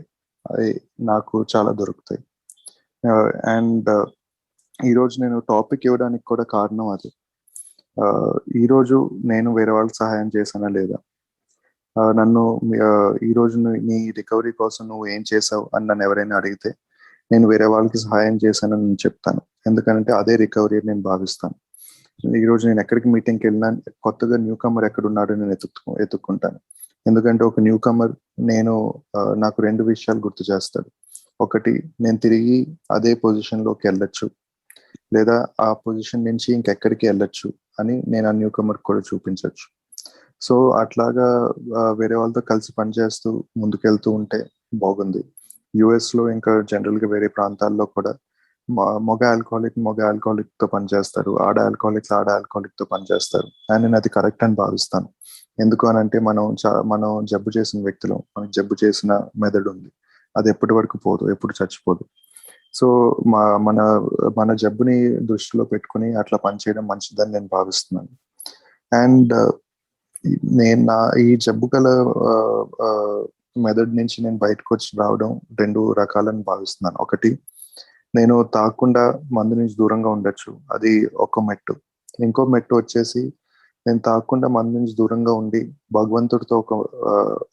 నాకు చాలా దొరుకుతాయి. అండ్ ఈరోజు నేను టాపిక్ ఇవ్వడానికి కూడా కారణం అది. ఈరోజు నేను వేరే వాళ్ళకి సహాయం చేశానా లేదా, నన్ను ఈరోజు నీ రికవరీ కోసం నువ్వు ఏం చేసావు అని నన్ను ఎవరైనా అడిగితే నేను వేరే వాళ్ళకి సహాయం చేశానని నేను చెప్తాను. ఎందుకంటే అదే రికవరీ నేను భావిస్తాను. ఈరోజు నేను ఎక్కడికి మీటింగ్కి వెళ్ళినా కొత్తగా న్యూ కమర్ ఎక్కడున్నాడో నేను ఎత్తుక్కుంటాను. ఎందుకంటే ఒక న్యూ కమర్ నాకు రెండు విషయాలు గుర్తు చేస్తాడు. ఒకటి, నేను తిరిగి అదే పొజిషన్లోకి వెళ్ళొచ్చు, లేదా ఆ పొజిషన్ నుంచి ఇంకెక్కడికి వెళ్ళొచ్చు అని నేను ఆ న్యూ కమర్ కూడా చూపించవచ్చు. సో అట్లాగా వేరే వాళ్ళతో కలిసి పనిచేస్తూ ముందుకెళ్తూ ఉంటే బాగుంది. యుఎస్ లో ఇంకా జనరల్ గా వేరే ప్రాంతాల్లో కూడా మగ ఆల్కహాలిక్ తో పనిచేస్తారు, ఆడ ఆల్కహాలిక్ తో పనిచేస్తారు. అండ్ నేను అది కరెక్ట్ అని భావిస్తాను. ఎందుకు అని అంటే మనం జబ్బు చేసిన వ్యక్తులు, మనకి జబ్బు చేసిన మెదడు ఉంది, అది ఎప్పటి వరకు పోదు, ఎప్పుడు చచ్చిపోదు. సో మన జబ్బుని దృష్టిలో పెట్టుకుని అట్లా పనిచేయడం మంచిదని నేను భావిస్తున్నాను. అండ్ నేను ఈ జబ్బు గల మెదడు నుంచి నేను బయటకు వచ్చి రావడం రెండు రకాలని భావిస్తున్నాను. ఒకటి, నేను తాగకుండా మందు నుంచి దూరంగా ఉండొచ్చు, అది ఒక మెట్టు. ఇంకో మెట్టు వచ్చేసి నేను తాగకుండా మందు నుంచి దూరంగా ఉండి భగవంతుడితో ఒక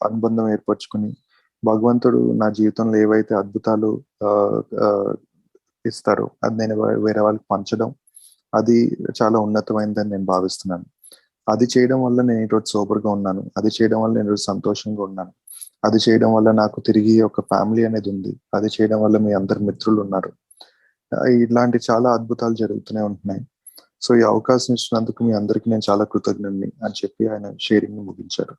అనుబంధం ఏర్పరచుకుని భగవంతుడు నా జీవితంలో ఏవైతే అద్భుతాలు ఇస్తారో అది నేను వేరే వాళ్ళకి పంచడం, అది చాలా ఉన్నతమైనదని నేను భావిస్తున్నాను. అది చేయడం వల్ల నేను ఈరోజు సోబర్గా ఉన్నాను, అది చేయడం వల్ల నేను ఈరోజు సంతోషంగా ఉన్నాను, అది చేయడం వల్ల నాకు తిరిగి ఒక ఫ్యామిలీ అనేది ఉంది, అది చేయడం వల్ల మీ అందరు మిత్రులు ఉన్నారు. ఇలాంటి చాలా అద్భుతాలు జరుగుతూనే ఉంటున్నాయి. సో ఈ అవకాశం ఇచ్చినందుకు మీ అందరికీ నేను చాలా కృతజ్ఞుడిని అని చెప్పి ఆయన షేరింగ్ ని ముగించారు.